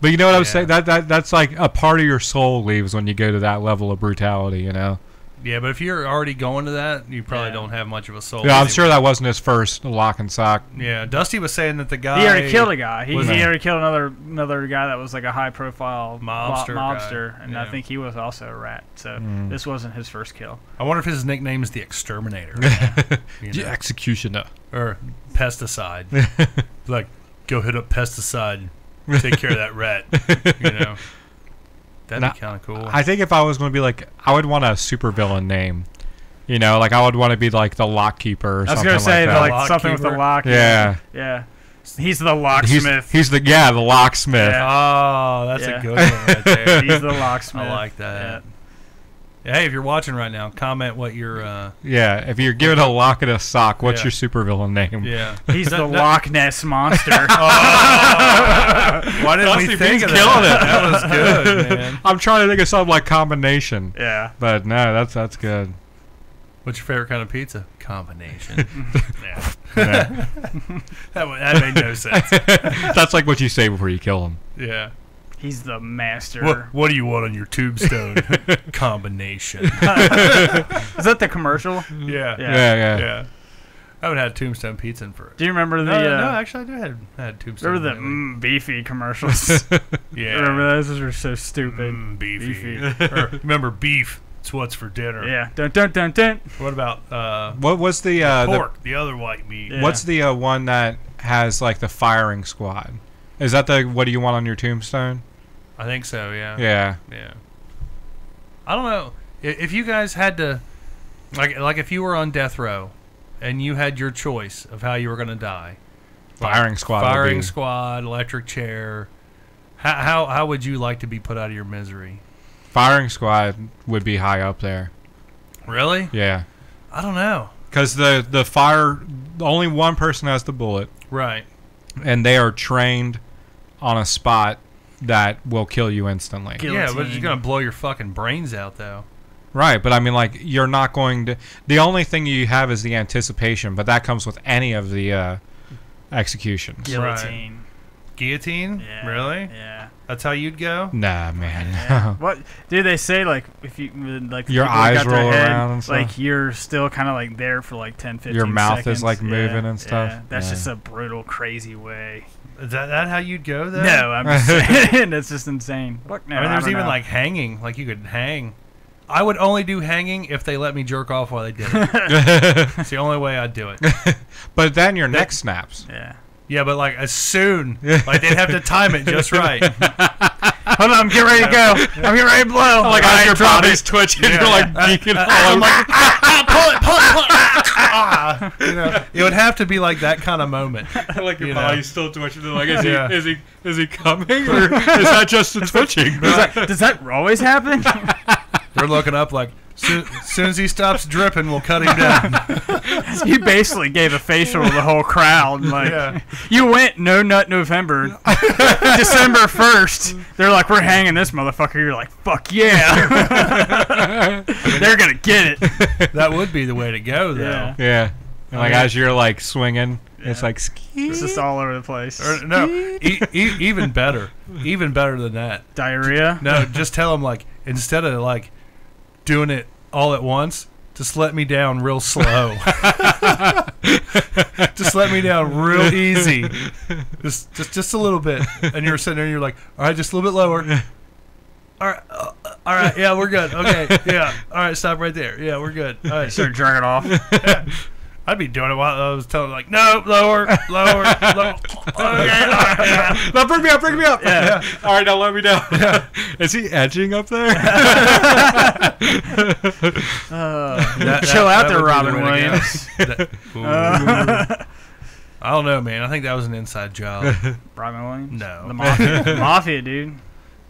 But you know what I'm saying? That's like a part of your soul leaves when you go to that level of brutality, you know? Yeah, but if you're already going to that, you probably don't have much of a soul. Yeah, I'm sure that wasn't his first lock and sock. Yeah, Dusty was saying that the guy... He already killed a guy. He already killed another guy that was like a high-profile mobster. And I think he was also a rat. So this wasn't his first kill. I wonder if his nickname is the Exterminator. The Executioner. Or Pesticide. Like, go hit up Pesticide. Take care of that rat. You know? That'd be kind of cool. I think if I was going to be like, I would want a supervillain name. You know, like I would want to be like the lock keeper or something like that. I was going to say something with the lock. Yeah. Yeah. He's the locksmith. He's the locksmith. Yeah. Oh, that's a good one right there. He's the locksmith. I like that. Yeah. Hey, if you're watching right now, comment what your... yeah, if you're giving a lock and a sock, what's your supervillain name? Yeah. He's the Loch Ness Monster. Why didn't we think of that? That was good, man. I'm trying to think of some like combination. Yeah. But no, that's good. What's your favorite kind of pizza? Combination. That made no sense. That's like what you say before you kill him. Yeah. He's the master. What do you want on your tombstone? Combination. Is that the commercial? Yeah. I haven't had Tombstone pizza in forever. Do you remember the... No, actually, I had Tombstone. Remember the beefy commercials? Yeah. Remember those? Those were so stupid. Beefy. Remember beef? It's what's for dinner. Yeah. Dun dun dun dun. What about... what was the... pork, the other white meat. Yeah. What's the one that has like the firing squad? Is that the what do you want on your tombstone? I think so, yeah. Yeah. I don't know. If you guys had to... Like if you were on death row and you had your choice of how you were going to die. Firing squad. Firing squad, electric chair. How would you like to be put out of your misery? Firing squad would be high up there. Really? Yeah. I don't know. Because the fire... Only one person has the bullet. Right. And they are trained on a spot that will kill you instantly. Yeah, but it's going to blow your fucking brains out, though. Right, but I mean, like, you're not going to... The only thing you have is the anticipation, but that comes with any of the executions. Guillotine. Right. Guillotine? Yeah. Really? Yeah. That's how you'd go? Nah, man. Yeah. What? Dude, they say, like, if you... like your eyes roll around and stuff. Like, you're still kind of, like, there for, like, 10, 15 seconds. Your mouth is, like, moving and stuff. Yeah. That's just a brutal, crazy way. Is that how you'd go, though? No, I'm just saying. It's just insane. Fuck no, I mean, there's even, like, hanging. Like, you could hang. I would only do hanging if they let me jerk off while they did it. It's the only way I'd do it. But then your neck snaps. Yeah. Yeah, but like as soon, like they'd have to time it just right. Hold on, I'm getting ready to go. I'm getting ready to blow. Like as your body's twitching, you're like geeking all over. Pull it. You know, it would have to be like that kind of moment. Like your body's still twitching. Like, is he coming, or is that just a twitching? Does that always happen? They're looking up like, soon as he stops dripping, we'll cut him down. You basically gave a facial to the whole crowd. Like, you went No Nut November, December 1st. They're like, we're hanging this motherfucker. You're like, fuck yeah. They're going to get it. That would be the way to go, though. Yeah. And like, as you're like swinging, it's like, it's just all over the place. Or, no, even better. Even better than that. Diarrhea? No, just tell them, like, instead of, like, doing it all at once, just let me down real slow. Just let me down real easy. Just a little bit. And you're sitting there and you're like, all right, just a little bit lower. All right, yeah, we're good. Okay, yeah. All right, stop right there. Yeah, we're good. All right. Start jerking off. Yeah. I'd be doing it while I was telling like, no, lower. Okay, all right, yeah. Now bring me up. Yeah. All right, now let me down. Yeah. Is he edging up there? Chill out there, Robin Williams. I don't know, man. I think that was an inside job. Robin Williams? No. The Mafia, dude.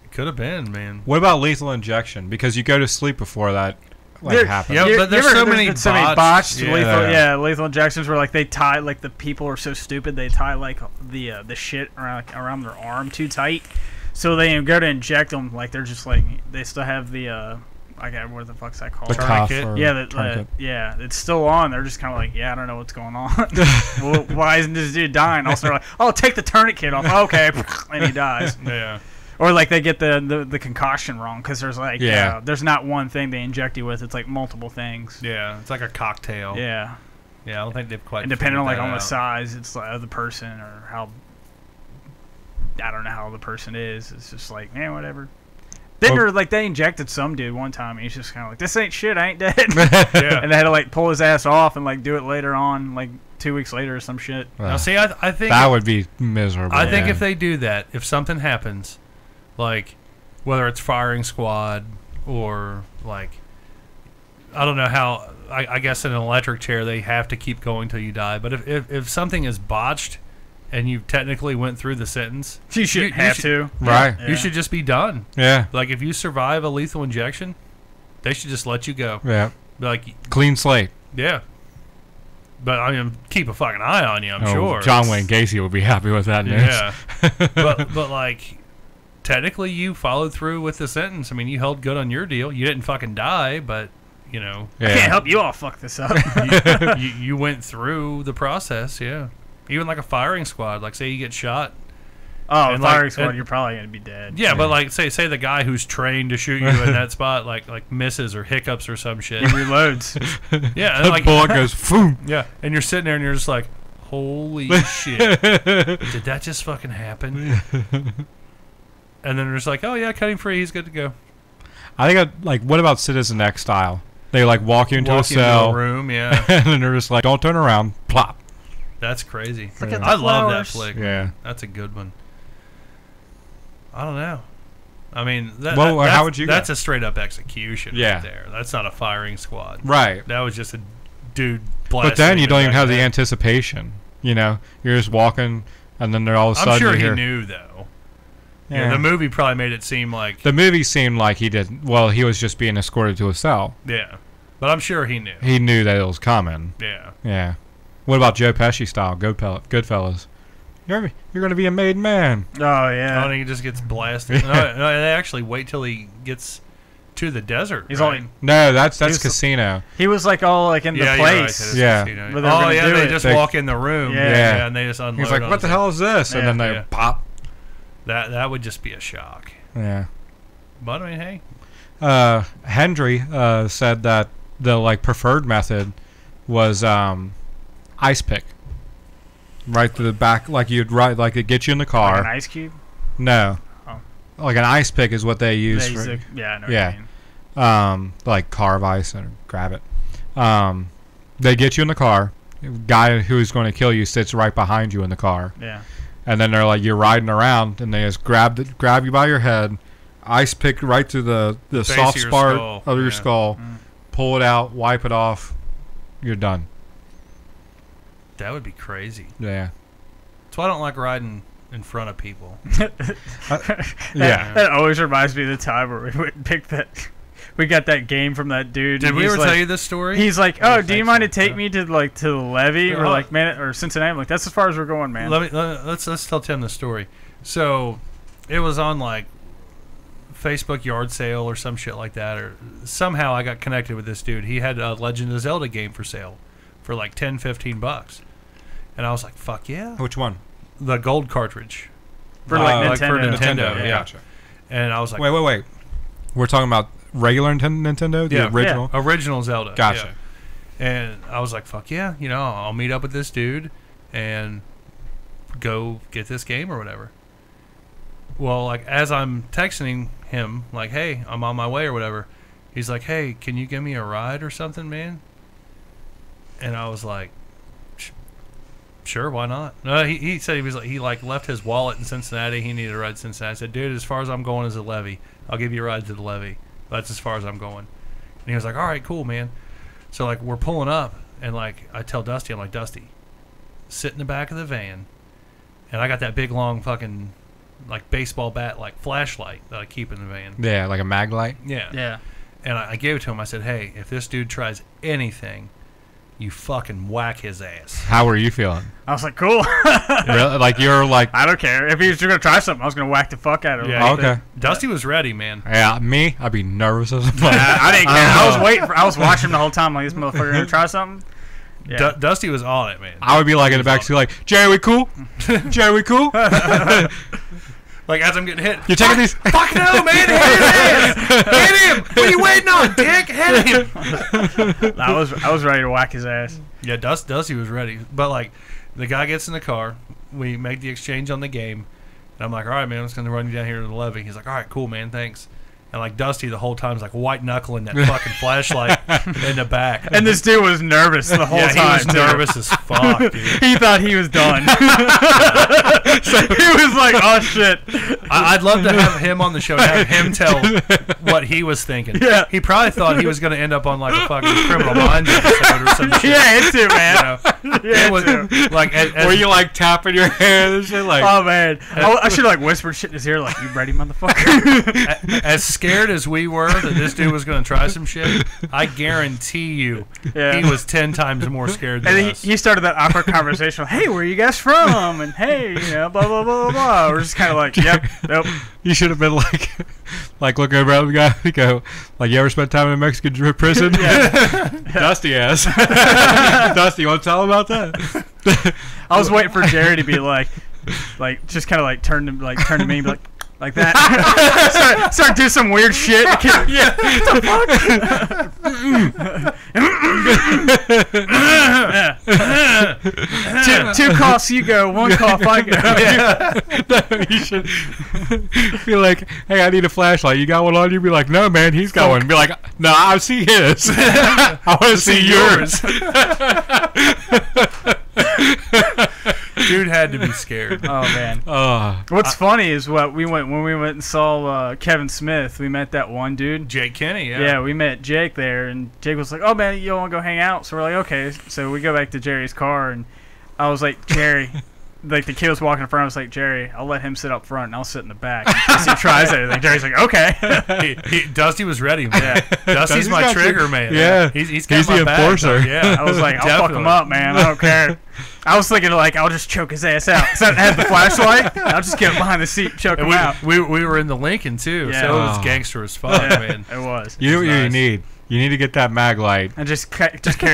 It could have been, man. What about lethal injection? Because you go to sleep before that happens. Yeah, but there's so many botched lethal injections where like they tie, like the people are so stupid they tie like the shit around their arm too tight, So they go to inject them, like they're just like they still have the I got what the fuck's that called? The cuff Tourniquet? or Yeah, tourniquet. yeah, it's still on. They're just kind of like, yeah, I don't know what's going on. Well, why isn't this dude dying? Also, they're like, oh, take the tourniquet off. Okay, and he dies. Yeah. Or like they get the concoction wrong because there's like Yeah. there's not one thing they inject you with. It's like multiple things. Yeah. It's like a cocktail. Yeah, Yeah. I don't think they've quite. and depending on figured like that on the out. size, it's like of the person or how I don't know how the person is. It's just like whatever. Then they injected some dude one time, and he's just kind of like, "This ain't shit. I ain't dead." Yeah. And they had to like pull his ass off and like do it later on, like 2 weeks later or some shit. Now, see, I think that would be miserable. I think yeah. if they do that, if something happens, like whether it's firing squad or like I don't know how. I guess in an electric chair they have to keep going till you die. But if something is botched and you technically went through the sentence, You shouldn't have to. Right. Yeah. you should just be done. Yeah. Like if you survive a lethal injection, they should just let you go. Yeah. Be like, Clean slate. yeah. But I mean, keep a fucking eye on you. I'm Oh, sure. John Wayne Gacy would be happy with that news. Yeah. but like, technically, you followed through with the sentence. I mean, you held good on your deal. You didn't fucking die, but you know, I can't help you all fuck this up. you went through the process. Yeah. Even like a firing squad. Like, say you get shot. Oh, And, firing like, squad, and- you're probably gonna be dead. Yeah, but like, say the guy who's trained to shoot you in that spot, like misses or hiccups or some shit. He reloads. Yeah, and The like, bullet goes, boom. yeah, and you're sitting there and you're just like, holy shit, did that just fucking happen? And then they're just like, oh yeah, cut him free, he's good to go. I think, what about Citizen X style? They, walk you into a Walk into cell, a room, yeah. and then they're just like, don't turn around, plop. That's crazy. Look at the I love that flowers. flick. Yeah. That's a good one. I don't know. I mean, Well, that's, how would you go? that's a straight up execution Yeah. right there. That's not a firing squad. Right. That was just a dude But blasting then you him don't in even the have back the of head. anticipation. You know, you're just walking, and then they're all of a I'm sudden sure you he hear. knew, though. Yeah. Yeah, the movie probably made it seem like... The movie seemed like he didn't. Well, he was just being escorted to a cell. Yeah. But I'm sure he knew. He knew that it was coming. Yeah. Yeah. What about Joe Pesci style? Goodfellas. You're going to be a made man. Oh yeah. I don't think he just gets blasted. No, they actually wait till he gets to the desert. He's right? only No, that's was- Casino. he was like all like in the Yeah, you're right, place. that is Yeah. casino. Where they're Oh, gonna yeah, do they it. just They- walk in the room. Yeah. And they just unload He's like, on what the us. hell is this? And then they Yeah. pop. That would just be a shock. Yeah. But, I mean, hey. Hendry said that the preferred method was ice pick. Right to the back, you'd ride, it'd get you in the car. Like an ice cube. No. Oh. Like an ice pick is what they use They for. use yeah, I know Yeah. what you mean. Like carve ice and grab it. They get you in the car. Guy who's going to kill you sits right behind you in the car. Yeah. And then they're like, you're riding around, and they just grab you by your head, ice pick right to the Base soft of your spot skull. of your Yeah. skull, pull it out, wipe it off, you're done. That would be crazy. Yeah. That's why I don't like riding in front of people. Yeah. That always reminds me of the time where we went and picked that. We got that game from that dude. Did and we he's ever like, tell you this story? He's like, I "Oh, don't do you think mind so. to take me to to the levee or or Cincinnati?" I'm like, "That's as far as we're going, man." Let's tell Tim the story. So, it was on Facebook yard sale or some shit like that, or somehow I got connected with this dude. He had a Legend of Zelda game for sale for like $10-15, and I was like, "Fuck yeah!" Which one? The gold cartridge For like for Nintendo. Nintendo, yeah. Gotcha. And I was like, Wait. We're talking about regular Nintendo? The Yeah. original? original Zelda. Gotcha. Yeah. And I was like, fuck yeah, I'll meet up with this dude and go get this game or whatever. Well, as I'm texting him, hey, I'm on my way or whatever, he's like, hey, can you give me a ride or something, man? And I was like, sure, why not? No, he said he left his wallet in Cincinnati. He needed a ride to Cincinnati. I said, dude, as far as I'm going is a levee. I'll give you a ride to the levee. That's as far as I'm going. And he was like, all right, cool, man. So we're pulling up, and I tell Dusty, I'm like, Dusty, sit in the back of the van, and I got that big long fucking baseball bat flashlight that I keep in the van. Yeah, like a mag light? Yeah. Yeah. And I gave it to him. I said, hey, if this dude tries anything, you fucking whack his ass. How were you feeling? I was like, cool. Really? Like you're like, I don't care. If he was going to try something, I was going to whack the fuck out of him. Yeah, okay. Dusty was ready, man. Yeah, me, I'd be nervous as fuck. I didn't care. I was waiting. I was watching him the whole time. Like, this motherfucker going to try something. Yeah. Dusty was on it, man. I would be like in the back seat, like, Jerry, we cool? Jerry, we cool? Like, as I'm getting hit. You're taking these? Fuck no, man. Hit his ass. Hit him. What are you waiting on, dick? Hit him. I was ready to whack his ass. Yeah, Dusty was ready. But, like, the guy gets in the car. We make the exchange on the game. And I'm like, all right, man, I'm just going to run you down here to the levee. He's like, all right, cool, man, thanks. And, like, Dusty the whole time is, like, white-knuckling that fucking flashlight in the back. And this dude was nervous the whole time. He was nervous as fuck, dude. He thought he was done. So he was like, oh, shit. I'd love to have him on the show and have him tell what he was thinking. Yeah. He probably thought he was going to end up on, like, a fucking Criminal Minds episode or some shit. Yeah, it's it, man. You know? Yeah, It was, like, Were you like tapping your hand and shit? Like, oh, man. I should have, like, whispered shit in his ear, like, you ready, motherfucker? as scared as we were that this dude was going to try some shit, I guarantee you Yeah. he was 10 times more scared than And us. he started that awkward conversation. Like, hey, where are you guys from? And hey, you know, blah blah blah blah blah. We're just kind of like, yep, nope. you should have been like, like looking around the guy and go, like, you ever spent time in a Mexican prison? Yeah. Dusty ass. Dusty, you want to tell him about that? I was waiting for Jerry to be like just kind of like turn to me and be like that. start doing some weird shit. Yeah. Two coughs you go, one cough I go. Yeah. No, you should be like, hey, I need a flashlight. You got one on you? Be like, no, man, he's got one. Be like, no, I see his. I want to see yours. Dude had to be scared. Oh man. What's funny is when we went and saw Kevin Smith. We met that one dude. Jake Kenny, Yeah, we met Jake there, and Jake was like, "Oh man, you want to go hang out?" So we're like, "Okay." So we go back to Jerry's car, and I was like, "Jerry," like the kid was walking in front. I was like, "Jerry, I'll let him sit up front, and I'll sit in the back." In case he tries everything. Jerry's like, "Okay." Dusty was ready, man. Yeah. Dusty's my trigger man. Yeah, he's got he's my the back, enforcer. though. Yeah, I was like, "I'll fuck him up, man. I don't care." I was thinking like, I'll just choke his ass out. So I had the flashlight. I'll just get behind the seat and choke him out. We were in the Lincoln too, Yeah. so it was gangster as fuck, man. It was. You know what you nice. need? You need to get that mag light. And just carry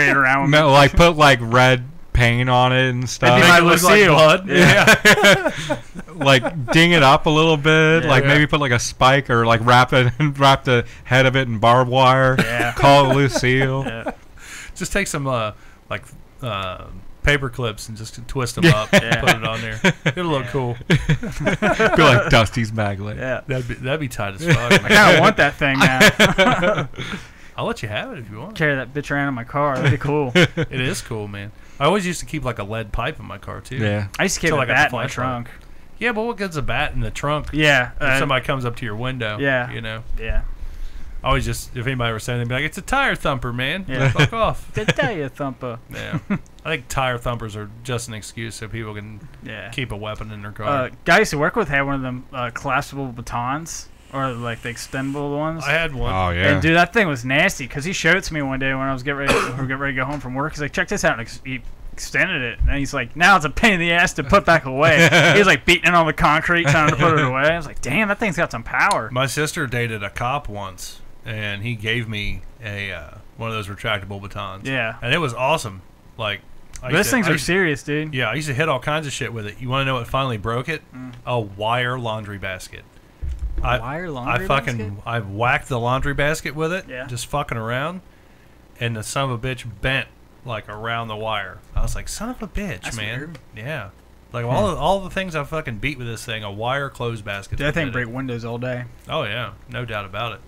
it around with me. No, like put like red paint on it and stuff. It'd be Make like it look like Lucille. blood. Yeah. Like ding it up a little bit. Yeah. Like Yeah. maybe put like a spike or like wrap the head of it in barbed wire. Yeah. Call it Lucille. Yeah. Just take some paper clips and just twist them up Yeah. and put it on there. It'll look cool. Be like Dusty's mag light. Yeah. That'd be tight as fuck. I Man. kind of want that thing now. I'll let you have it if you want. Carry that bitch around in my car. That'd be cool. It is cool, man. I always used to keep like a lead pipe in my car too. Yeah. I used to keep Till a I got the bat in my flashlight. trunk. Yeah, but what good's a bat in the trunk? Yeah. If somebody comes up to your window. Yeah. You know. Yeah. I always just, if anybody were saying anything, be like, it's a tire thumper, man. Yeah. Fuck off. Good day, you thumper. Yeah. I think tire thumpers are just an excuse so people can Yeah. keep a weapon in their car. Guy I used to work with had one of them collapsible batons, or like the extendable ones. I had one. Oh yeah. And dude, that thing was nasty because he showed it to me one day when I was getting ready to go home from work. He's like, check this out. And he extended it, and he's like, now it's a pain in the ass to put back away. He was like beating it on the concrete trying to put it away. I was like, damn, that thing's got some power. My sister dated a cop once, and he gave me a one of those retractable batons. Yeah. And it was awesome. Like, Those things are serious, dude. Yeah, I used to hit all kinds of shit with it. You want to know what finally broke it? Mm. A wire laundry basket. Wire laundry basket? I whacked the laundry basket with it, Yeah. just fucking around, and the son of a bitch bent like around the wire. I was like, son of a bitch, That's man. weird. Yeah. Like all the things I fucking beat with this thing, a wire closed basket. Dude, that thing did break it. windows all day. Oh yeah, no doubt about it.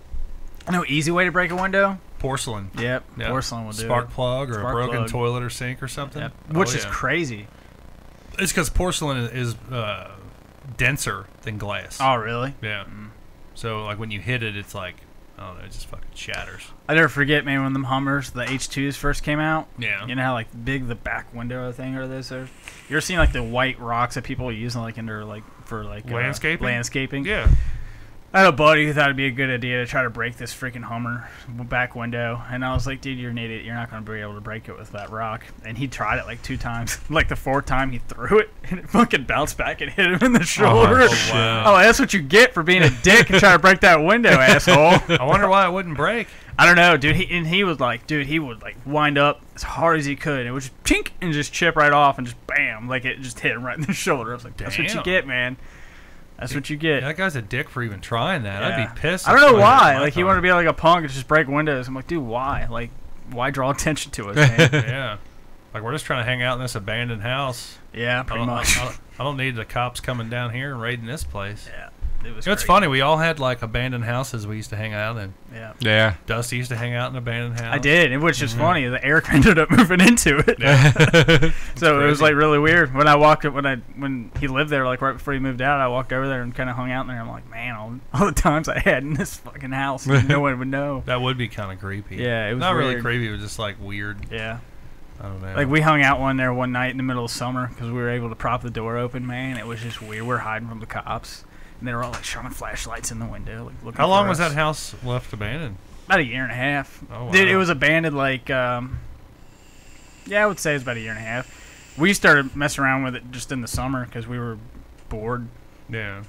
No easy way to break a window? Porcelain. Yep. Yeah. Porcelain will do Spark it. plug or Spark a broken plug. toilet or sink or something. Yep. Oh, Which is yeah. crazy. It's because porcelain is denser than glass. Oh, really? Yeah. Mm. So like when you hit it, it's like, I don't know, it just fucking shatters. I never forget, man, when them Hummers, the H2s first came out. Yeah. You know how like big the back window thing or this are? You ever seen like the white rocks that people are using like in their like for like Landscaping? landscaping? Yeah. I had a buddy who thought it'd be a good idea to try to break this freaking Hummer back window, and I was like, dude, you're an idiot. You're not going to be able to break it with that rock. And he tried it like 2 times. Like the 4th time he threw it, and it fucking bounced back and hit him in the shoulder. Oh, wow. Oh, that's what you get for being a dick and trying to break that window, asshole. I wonder why it wouldn't break. I don't know, dude. He was like, dude, he would like wind up as hard as he could. It would just chink and just chip right off and just bam, like it just hit him right in the shoulder. I was like, that's what you Damn. get, man. That's what you get. Yeah, that guy's a dick for even trying that. Yeah. I'd be pissed. I if don't know somebody hit why. my Like he car. wanted to be like a punk and just break windows. I'm like, dude, why? Like, why draw attention to us, man? Yeah. Like, we're just trying to hang out in this abandoned house. Yeah, I pretty don't, much. I don't need the cops coming down here and raiding this place. Yeah, it was. You know, it's crazy. funny. We all had, like, abandoned houses we used to hang out in. Yeah, Yeah. Dusty used to hang out in an abandoned house. I did, which is funny. The Eric ended up moving into it. So it was crazy. like really weird when I walked up when he lived there, like right before he moved out. I walked over there and kind of hung out in there. I'm like, man, all the times I had in this fucking house, no one would know. That would be kind of creepy. Yeah, it was not really weird. creepy. It was just, like, weird. Yeah, I don't know. like we hung out one night in the middle of summer because we were able to prop the door open. Man, it was just weird. We're hiding from the cops, and they were all like shining flashlights in the window, like looking. How long for was us. that house left abandoned? About a year and a half. Oh, Dude, it wow. was abandoned like, yeah, I would say it's about a year and a half. We started messing around with it just in the summer because we were bored. Yeah.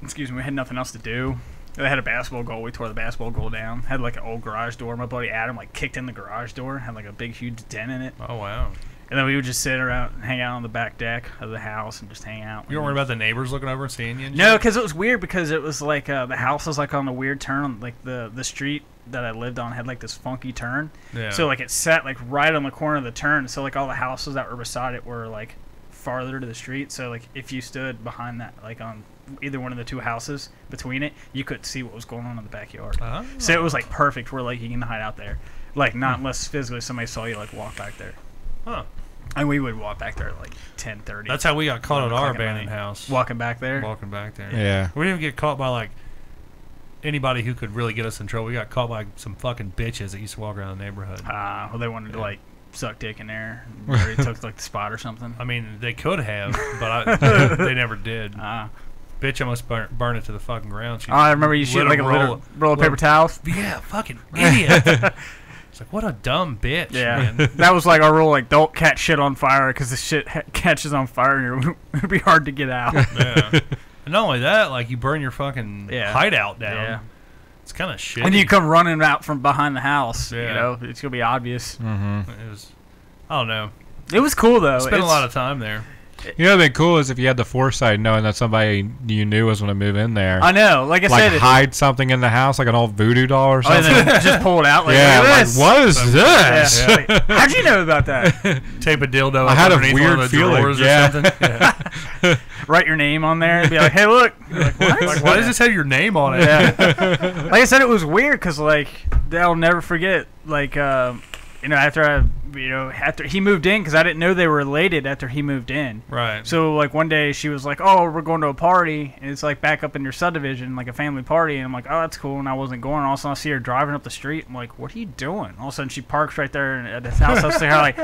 Excuse me, we had nothing else to do. They had a basketball goal. We tore the basketball goal down. Had like an old garage door. My buddy Adam like kicked in the garage door. Had like a big huge dent in it. Oh, wow. And then we would just sit around and hang out on the back deck of the house and just hang out. You don't worry about the neighbors looking over and seeing you? And No, shit? because it was weird because it was like the house was like on a weird turn. Like the street that I lived on had like this funky turn. Yeah. So like it sat like right on the corner of the turn. So like all the houses that were beside it were like farther to the street. So like if you stood behind that, like on either one of the 2 houses between it, you couldn't see what was going on in the backyard. Oh. So it was like perfect where like you can hide out there, like not unless physically somebody saw you like walk back there. Huh. And we would walk back there at like 10:30. That's how we got caught at 11 our o'clock at abandoned night. house. Walking back there. Walking back there. Yeah. We didn't even get caught by, like, anybody who could really get us in trouble. We got caught by some fucking bitches that used to walk around the neighborhood. Well, they wanted to like suck dick in there. Or they took like the spot or something. I mean, they could have, but they never did. Bitch almost burned it to the fucking ground. She I remember you shoot like a roll of paper towels. Yeah, fucking idiot. It's like, what a dumb bitch, Yeah, man. that was like our rule. Like, don't catch shit on fire because the shit catches on fire and it'd be hard to get out. Yeah. And not only that, like, you burn your fucking hideout down. Yeah. It's kind of shit. And you come running out from behind the house. Yeah. You know, it's gonna be obvious. Mm-hmm. It was, I don't know. It was cool though. Spent a lot of time there. You know, it'd be cool is if you had the foresight knowing that somebody you knew was going to move in there. I know. Like I like said, hide something in the house, like an old voodoo doll or and something. then just pull it out. Like, yeah, look at like this. what is this? Yeah. Like, how'd you know about that? Tape a dildo I had a underneath weird one of the feeling, drawers yeah. or something. Yeah. Write your name on there and be like, "Hey, look." You're like, what? Like, why does this have your name on it? Yeah. Like I said, it was weird because like I'll never forget. Like you know, after he moved in, because I didn't know they were related after he moved in. Right. So like one day she was like, "Oh, we're going to a party," and it's like back up in your subdivision, like a family party. And I'm like, "Oh, that's cool." And I wasn't going. All of a sudden, I see her driving up the street. I'm like, "What are you doing?" All of a sudden, she parks right there at his house. I was there like,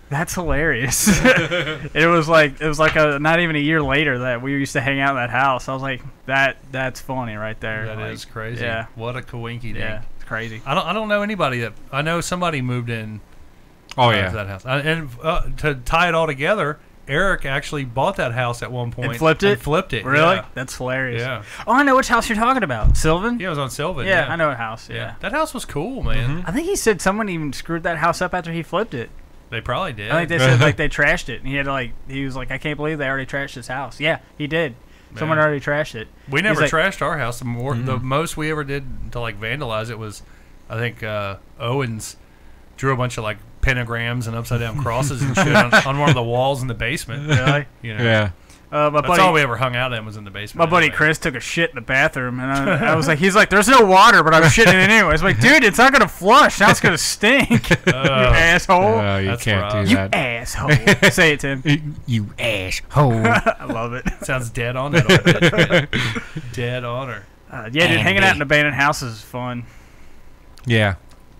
"That's hilarious." It was like not even a year later that we used to hang out in that house. I was like, "That's funny right there." That like, is crazy. Yeah. What a coinky dink. Yeah, it's crazy. I don't know anybody that I know. Somebody moved in. Oh to yeah. that house. And to tie it all together, Eric actually bought that house at one point And flipped it? Flipped it. Really? Yeah. That's hilarious. Yeah. Oh, I know which house you're talking about. Sylvan? Yeah, it was on Sylvan. Yeah, I know a house. Yeah. That house was cool, man. Mhm. I think he said someone even screwed that house up after he flipped it. They probably did. I think they said like they trashed it, and he had to he was like, I can't believe they already trashed his house. Yeah, he did. Someone Man. already trashed it. We never He's like- trashed our house. The most we ever did to like vandalize it was, I think Owens drew a bunch of like pentagrams and upside down crosses and shit on one of the walls in the basement. Really? You know, Yeah. My that's buddy, all we ever hung out in was in the basement. my buddy anyway. Chris took a shit in the bathroom, and I was like, he's like, there's no water, but I'm shitting it anyway. I was like, dude, it's not gonna flush. Now it's gonna stink. You asshole. Oh, you That's can't rough. do You that. asshole. Say it, Tim. You asshole. I love it. Sounds dead on that old bitch, man. Dead on her. Yeah, dude, hanging out in abandoned houses is fun. Yeah.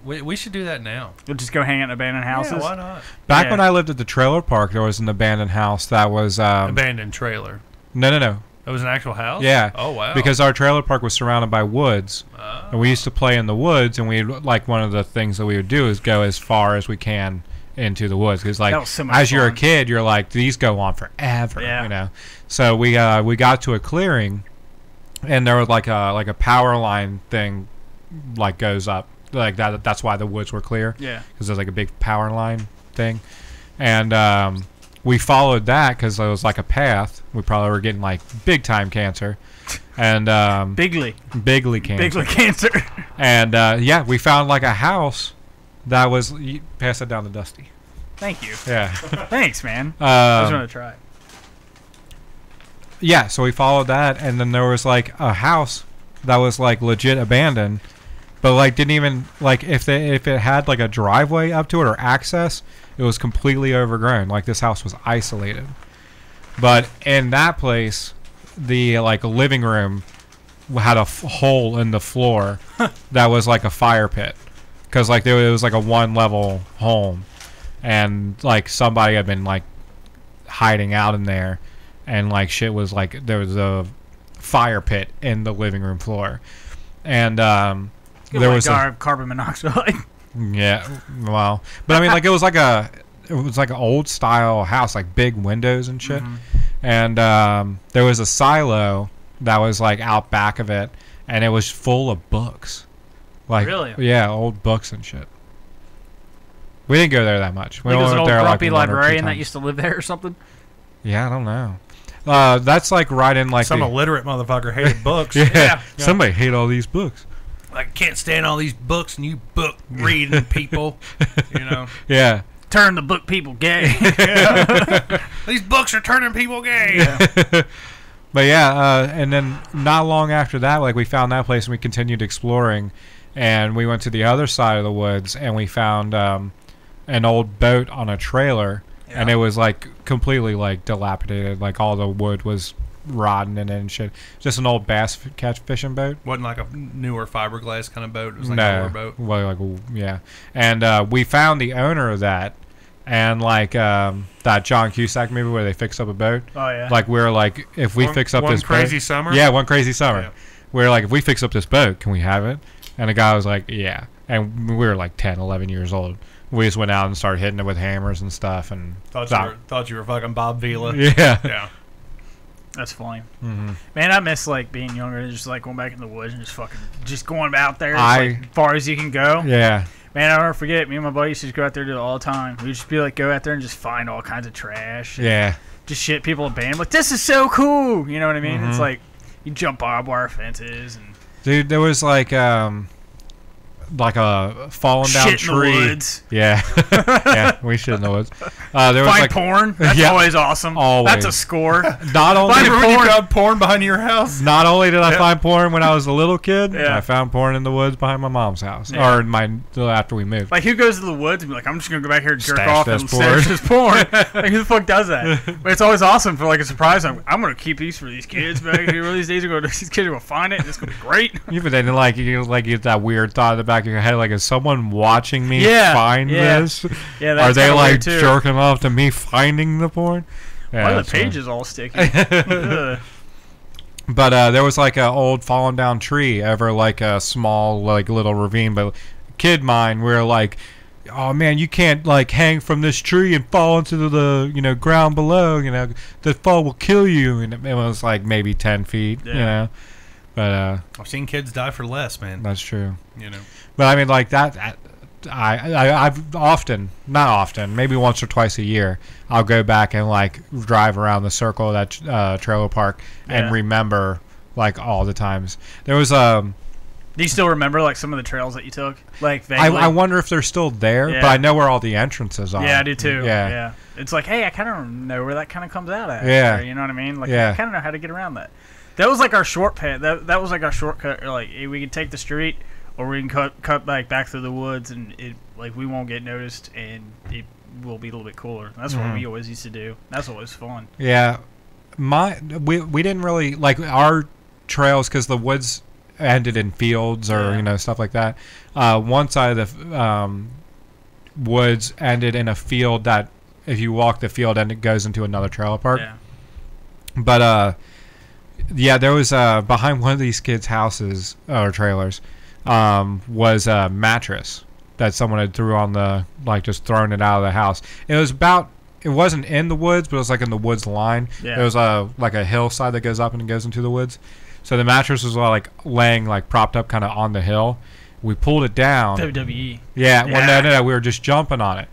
We should do that now. We'll just go hang out in abandoned houses. Yeah, why not? Back Yeah. when I lived at the trailer park, there was an abandoned house that was Abandoned trailer. no. It was an actual house? Yeah. Oh, wow. Because our trailer park was surrounded by woods. Oh. And we used to play in the woods, and we like one of the things that we would do is go as far as we can into the woods. Because like so as you're a fun. kid, you're like, these go on forever. Yeah. You know. So we got to a clearing, and there was like a power line thing, like goes up like that. That's why the woods were clear. Yeah. Because there's like a big power line thing, and we followed that because it was like a path. We probably were getting like big time cancer, and bigly cancer. Bigly cancer. And yeah, we found like a house that was. You pass it down to Dusty. Thank you. Yeah. Thanks, man. I just want to try. Yeah, so we followed that, and then there was like a house that was like legit abandoned, but like didn't even like if it had like a driveway up to it or access, it was completely overgrown. Like this house was isolated. But in that place, the like living room had a hole in the floor that was like a fire pit, because like it was like a 1-level home, and like somebody had been like hiding out in there, and like shit was like there was a fire pit in the living room floor, and there was carbon monoxide. Yeah, well, but I mean, like it was like an old style house, like big windows and shit, and there was a silo that was like out back of it, and it was full of books, like really, yeah, old books and shit. We didn't go there that much. We like it was an went old there grumpy like 1 or 2 librarian that times. used to live there or something. Yeah, I don't know. That's like right in like some illiterate motherfucker hated books. yeah, somebody hate all these books. Like, can't stand all these books and you book reading people, you know. Yeah. Turn the book people gay. These books are turning people gay. Yeah. But yeah, and then not long after that, like we found that place and we continued exploring, and we went to the other side of the woods and we found an old boat on a trailer, and it was like completely like dilapidated, like all the wood was rotten in it and shit. Just an old bass catch fishing boat. Wasn't like a newer fiberglass kind of boat. It was like an older boat. Well, like yeah, and we found the owner of that, and like that John Cusack movie where they fix up a boat. Oh yeah. Like we're like, if we fix up this One Crazy boat, Summer. Yeah, One Crazy Summer. Yeah. We're like, if we fix up this boat, can we have it? And the guy was like, yeah. And we were like 10, 11 years old. We just went out and started hitting it with hammers and stuff, and thought you were fucking Bob Vila. Yeah. Yeah. That's funny. Mm-hmm. Man, I miss like being younger and just like going back in the woods and just going out there like, as far as you can go. Yeah. Man, I'll never forget. Me and my buddy used to just go out there do it all the time. We'd just be like, go out there and just find all kinds of trash. Yeah. Just shit people abandoned. Like, this is so cool. You know what I mean? It's like you jump barbed wire fences and. Dude, there was like a fallen down shit tree. In the woods. Yeah. Yeah, we shit in the woods. There was Find like porn. That's always awesome. Always. That's a score. Not only you found porn behind your house. Not only did I find porn when I was a little kid, Yeah. I found porn in the woods behind my mom's house, Yeah. or after we moved. Like, who goes to the woods and be like, I'm just gonna go back here and jerk Stash off this and porn. stash this porn? Like, who the fuck does that? But it's always awesome for like a surprise. I'm gonna keep these for these kids back here. One of these days, these kids are gonna find it. And it's gonna be great. Yeah, but then like you get that weird thought in the back of your head, like, is someone watching me find this? Yeah, that's are they kinda like weird, too. jerking off to me finding the porn? Yeah, Why are that's the funny. pages all sticky? Ugh. But there was like an old fallen down tree over like a small like little ravine. But kid mine, we were like, oh man, you can't like hang from this tree and fall into the ground below. The fall will kill you. And it was like maybe 10 feet. Yeah. But I've seen kids die for less, man. that's true. But I mean, like that. I've often, not often, maybe once or twice a year, I'll go back and like drive around the circle of that trailer park and remember like all the times. There was Do you still remember like some of the trails that you took? Like vaguely? I wonder if they're still there, but I know where all the entrances are. Yeah, I do too. Yeah. Yeah. It's like, hey, I kind of know where that kind of comes out at. Yeah. Or, you know what I mean? Like, Yeah. I kind of know how to get around that. That was like our shortcut. That was like our shortcut. Like, we could take the street, or we can cut back through the woods, and we won't get noticed, and it will be a little bit cooler. That's what we always used to do. That's what was fun. Yeah, we didn't really like our trails because the woods ended in fields or stuff like that. One side of the woods ended in a field that if you walk the field and it goes into another trailer park. Yeah. But Yeah, there was behind one of these kids' houses or trailers was a mattress that someone had threw on the just thrown it out of the house. It wasn't in the woods, but it was like in the woods line. Yeah. It was like a hillside that goes up and it goes into the woods. So the mattress was like laying propped up kind of on the hill. We pulled it down. WWE. Yeah. Well, no. We were just jumping on it,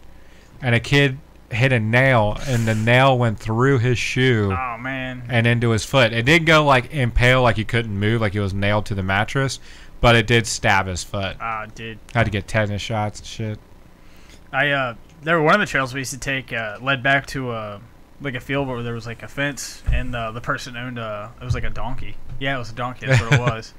and a kid hit a nail, and the nail went through his shoe. Oh man. And into his foot. It didn't go impale, he couldn't move, he was nailed to the mattress, but it did stab his foot. Oh, dude. Had to get tetanus shots and shit. There were one of the trails we used to take led back to a field where there was a fence, and the person owned it was a donkey. Yeah, it was a donkey. That's what it was.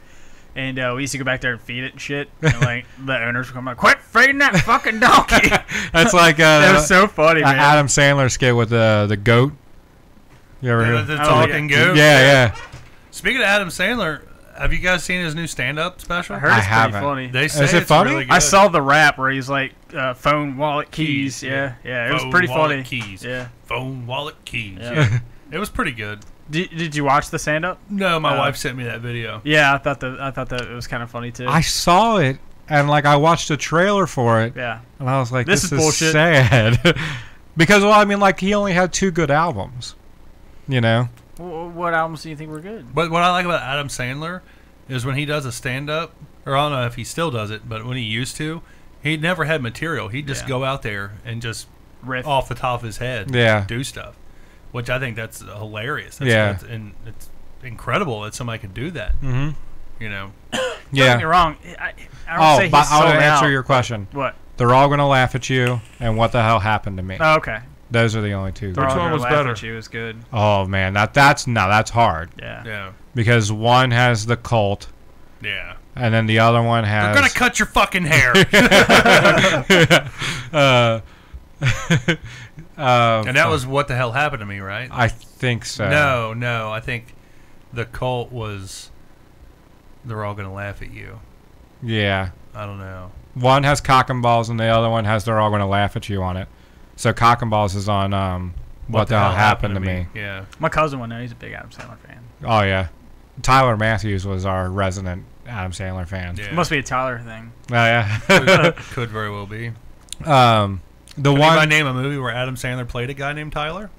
And we used to go back there and feed it and shit. And the owners would come like, "Quit feeding that fucking donkey!" That's like it was so funny, man. Adam Sandler skit with the goat. You ever heard the talking goat? Yeah. Speaking of Adam Sandler, have you guys seen his new stand-up special? I heard it's pretty funny. They say Is it it's funny? really good. I saw the rap where he's like, phone, wallet, keys. Yeah. It was Phone, pretty wallet, funny. Keys. Yeah. Phone, wallet, keys. Yeah. Yeah. It was pretty good. Did you watch the stand-up? No, my wife sent me that video. Yeah, I thought that it was kind of funny too. I saw it, and I watched a trailer for it. Yeah. And I was like, This this is bullshit. sad. Because, he only had 2 good albums. What albums do you think were good? But what I like about Adam Sandler is when he does a stand-up, or I don't know if he still does it, but when he used to, he never had material. He'd just go out there and just Riff. off the top of his head do stuff, which I think that's hilarious. That's it's incredible that somebody could do that. Mm-hmm. Don't get me wrong. I don't say he's but sold I'll answer out. your question. What? They're all going to laugh at you, and what the hell happened to me? Oh, okay. Those are the only 2. They're all one gonna was laugh better? at you is good. Oh man, that's hard. Yeah. Yeah. Because one has the cult, Yeah. and then the other one has. They're gonna cut your fucking hair. And that was What the Hell Happened to Me, right? I think so. No. I think the cult was They're All Gonna Laugh at You. Yeah. I don't know. One has Cock and Balls, and the other one has They're All Gonna Laugh at You on it. So Cock and Balls is on What the Hell Happened to Me. Yeah. My cousin went there. He's a big Adam Sandler fan. Oh yeah. Tyler Matthews was our resident Adam Sandler fan. Yeah. It must be a Tyler thing. Oh yeah. Could very well be. The Can one. anybody name a movie where Adam Sandler played a guy named Tyler?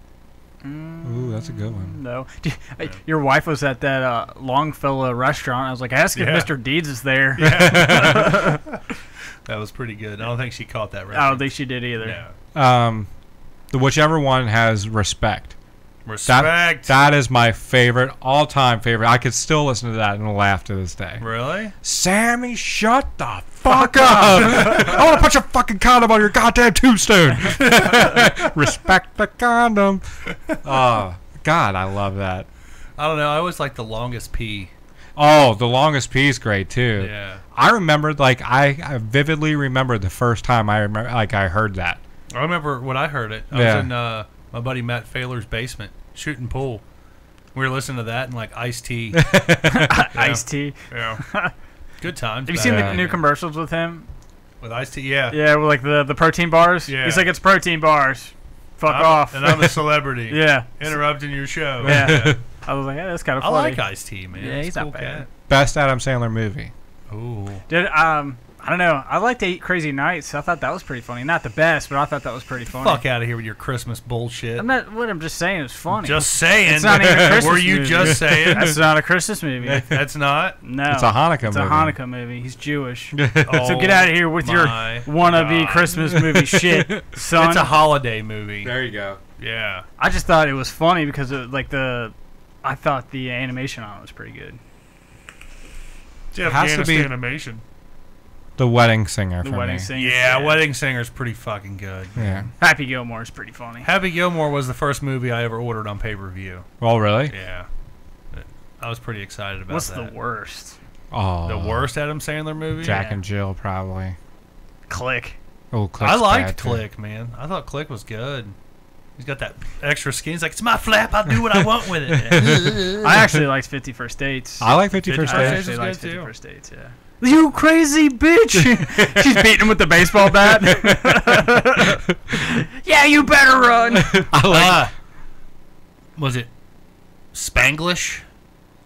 Ooh, that's a good one. No. Your wife was at that Longfellow restaurant. I was like, ask if Mr. Deeds is there. Yeah. That was pretty good. I don't think she caught that reference. I don't think she did either. No. The whichever one has respect. Respect. That is my favorite, all-time favorite. I could still listen to that and laugh to this day. Really? Sammy, shut the fuck up! I want to put your fucking condom on your goddamn tombstone. Respect the condom. Oh God, I love that. I don't know. I always like The Longest Pee. Oh, The Longest Pee's great too. Yeah. I remembered, I vividly remember the first time I heard that. I remember when I heard it. I was in my buddy Matt Failer's basement shooting pool. We were listening to that and Ice-T. Ice-T. Yeah. Good times. Have you seen the new commercials with him? With Ice-T? Yeah. Yeah, with the protein bars. Yeah. He's like, it's protein bars. Fuck off. And I'm a celebrity. Yeah. Interrupting your show. Yeah. I was like, yeah, that's kind of I funny. like Ice-T, man. Yeah, he's a not cool bad. cat. Best Adam Sandler movie. Ooh. Dude, I don't know. I liked 8 Crazy Nights. I thought that was pretty funny. Not the best, but I thought that was pretty funny. Fuck out of here with your Christmas bullshit. I'm just saying it's funny. Just saying. It's not even a Christmas Were you movie. just saying? That's not a Christmas movie. That's not? No. It's a Hanukkah It's movie. a Hanukkah movie. He's Jewish. Oh, So get out of here with your my wannabe God. Christmas movie shit, son. It's a holiday movie. There you go. Yeah. I just thought it was funny because I thought the animation on it was pretty good. Jeff Has to be- animation. The Wedding Singer The for Wedding me. Singer. Yeah, Wedding Singer's pretty fucking good. Yeah. Happy Gilmore is pretty funny. Happy Gilmore was the first movie I ever ordered on pay-per-view. Oh, really? Yeah. I was pretty excited about What's that. the worst? Oh. The worst Adam Sandler movie? Jack Yeah. and Jill, probably. Click. Oh, Click's I liked bad, too. Click, man. I thought Click was good. He's got that extra skin. He's like, it's my flap. I'll do what I want with it. I actually liked 50 First Dates. I like 50 First Fifty I First Dates. Dates. actually was liked good, 50 too. First Dates, yeah. You crazy bitch! She's beating him with the baseball bat. Yeah, you better run. Was it Spanglish?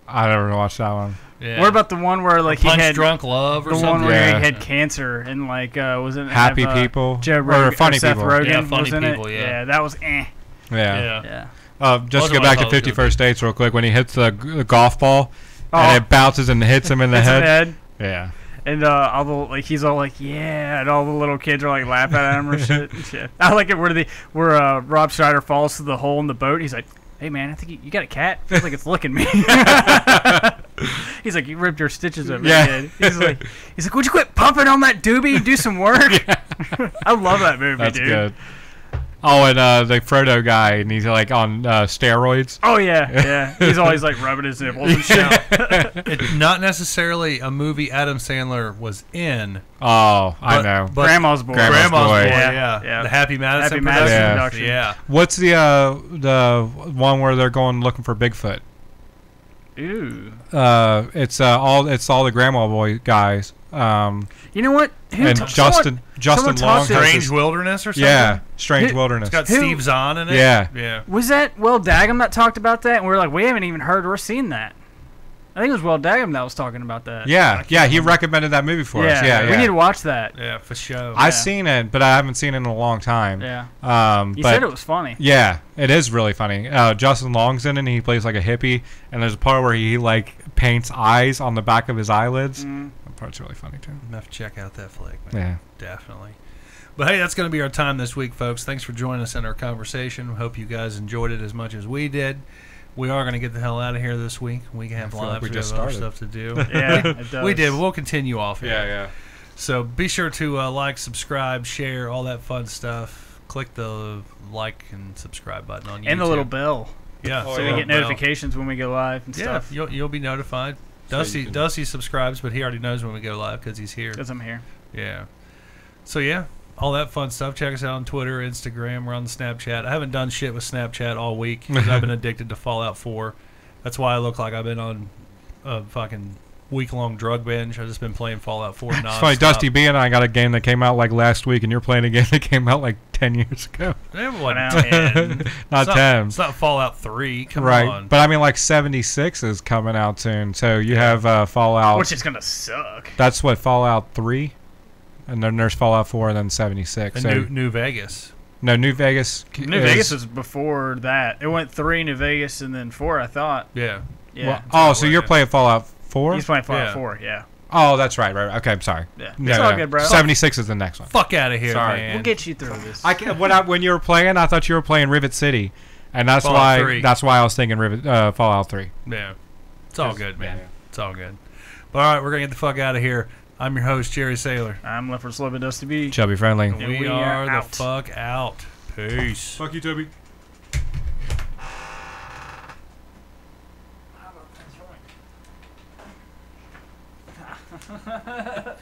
I never watched that one. Yeah. What about the one where like he Punch had Drunk Love or the something? one where Yeah. he had cancer and like wasn't it Happy have, People? Joe Or Rogan, Funny Seth People? Rogen Yeah, Funny was in People, it. yeah. That was Yeah. Yeah. yeah. Just Wasn't to what go I back to thought it was 50 gonna First Dates real quick. When he hits the golf ball Oh. and it bounces and hits him in the Hits him head. head. Yeah. And all the like he's all like yeah, and all the little kids are like laughing at him or shit. Yeah. I like it where Rob Schneider falls to the hole in the boat. He's like, "Hey man, I think you got a cat. Feels like it's licking me." He's like, "You ripped your stitches over Yeah. your head." He's like, "Would you quit pumping on that doobie and do some work?" I love that movie, That's dude. good. Oh, and the Frodo guy, and he's like on steroids. Oh yeah. He's always like rubbing his nipples and shit. It's not necessarily a movie Adam Sandler was in. Oh, I know. But Grandma's Boy. Grandma's Boy. Yeah. Yeah. The Happy Madison Happy production. Madison Yeah. production. Yeah. What's the one where they're going looking for Bigfoot? Ooh. It's all the Grandma Boy guys. You know what? And Justin someone Long. talked to- has Strange this- Wilderness or something? Yeah, Strange Who- Wilderness. It's got Who- Steve Zahn in it? Yeah. Yeah. Was that Will Daggum that talked about that? And we were like, we haven't even heard or seen that. I think it was Will Daggum that was talking about that. Yeah, he recommended that movie for us. Yeah, We need to watch that. Yeah, for sure. I've seen it, but I haven't seen it in a long time. Yeah. You but said it was funny. yeah, it is really funny. Justin Long's in it, and he plays like a hippie, and there's a part where he like paints eyes on the back of his eyelids. That part's really funny too. I'm going to have to check out that flick, man. Yeah. Definitely. But hey, that's going to be our time this week, folks. Thanks for joining us in our conversation. Hope you guys enjoyed it as much as we did. We are going to get the hell out of here this week. We can have I feel like lives. we We just have other started. stuff to do. Yeah, it does. We did. We'll continue off here. Yeah. So be sure to like, subscribe, share, all that fun stuff. Click the like and subscribe button on YouTube. And the little bell. Yeah. Oh, So yeah. we get notifications when we go live and Yeah, stuff. you'll be notified. So Dusty you can- Dusty subscribes, but he already knows when we go live because he's here. Because I'm here. Yeah. So yeah, all that fun stuff. Check us out on Twitter, Instagram. We're on the Snapchat. I haven't done shit with Snapchat all week because I've been addicted to Fallout 4. That's why I look like I've been on a fucking week-long drug binge. I've just been playing Fallout 4 nonstop. It's funny, Dusty B and I got a game that came out like last week, and you're playing a game that came out like 10 years ago. It wasn't Wow. 10. Not It's 10. It's not Fallout 3. Come Right, on. but I mean, like 76 is coming out soon. So you have Fallout. Which is going to suck. That's what Fallout 3, and then there's Fallout 4, and then 76. And So New Vegas. no, New Vegas. New Vegas was before that. It went 3 New Vegas and then 4, I thought. Yeah. Yeah. Well, oh, so you're playing Fallout 4? He's playing Fallout Yeah. 4, yeah. Oh, that's right. Okay, I'm sorry. Yeah. No, It's no, all no. good, bro. 76 is the next one. Fuck out of here, Sorry. man. We'll get you through this. When you were playing, I thought you were playing Rivet City, and that's Fallout why 3. I was thinking Fallout 3. Yeah. It's all good, man. Yeah. It's all good. But all right, we're going to get the fuck out of here. I'm your host, Jerry Saylor. I'm Left for Slow and Dusty B. Chubby friendly. And we we are are the out. fuck out. Peace. Fuck you, Toby. How about that joint?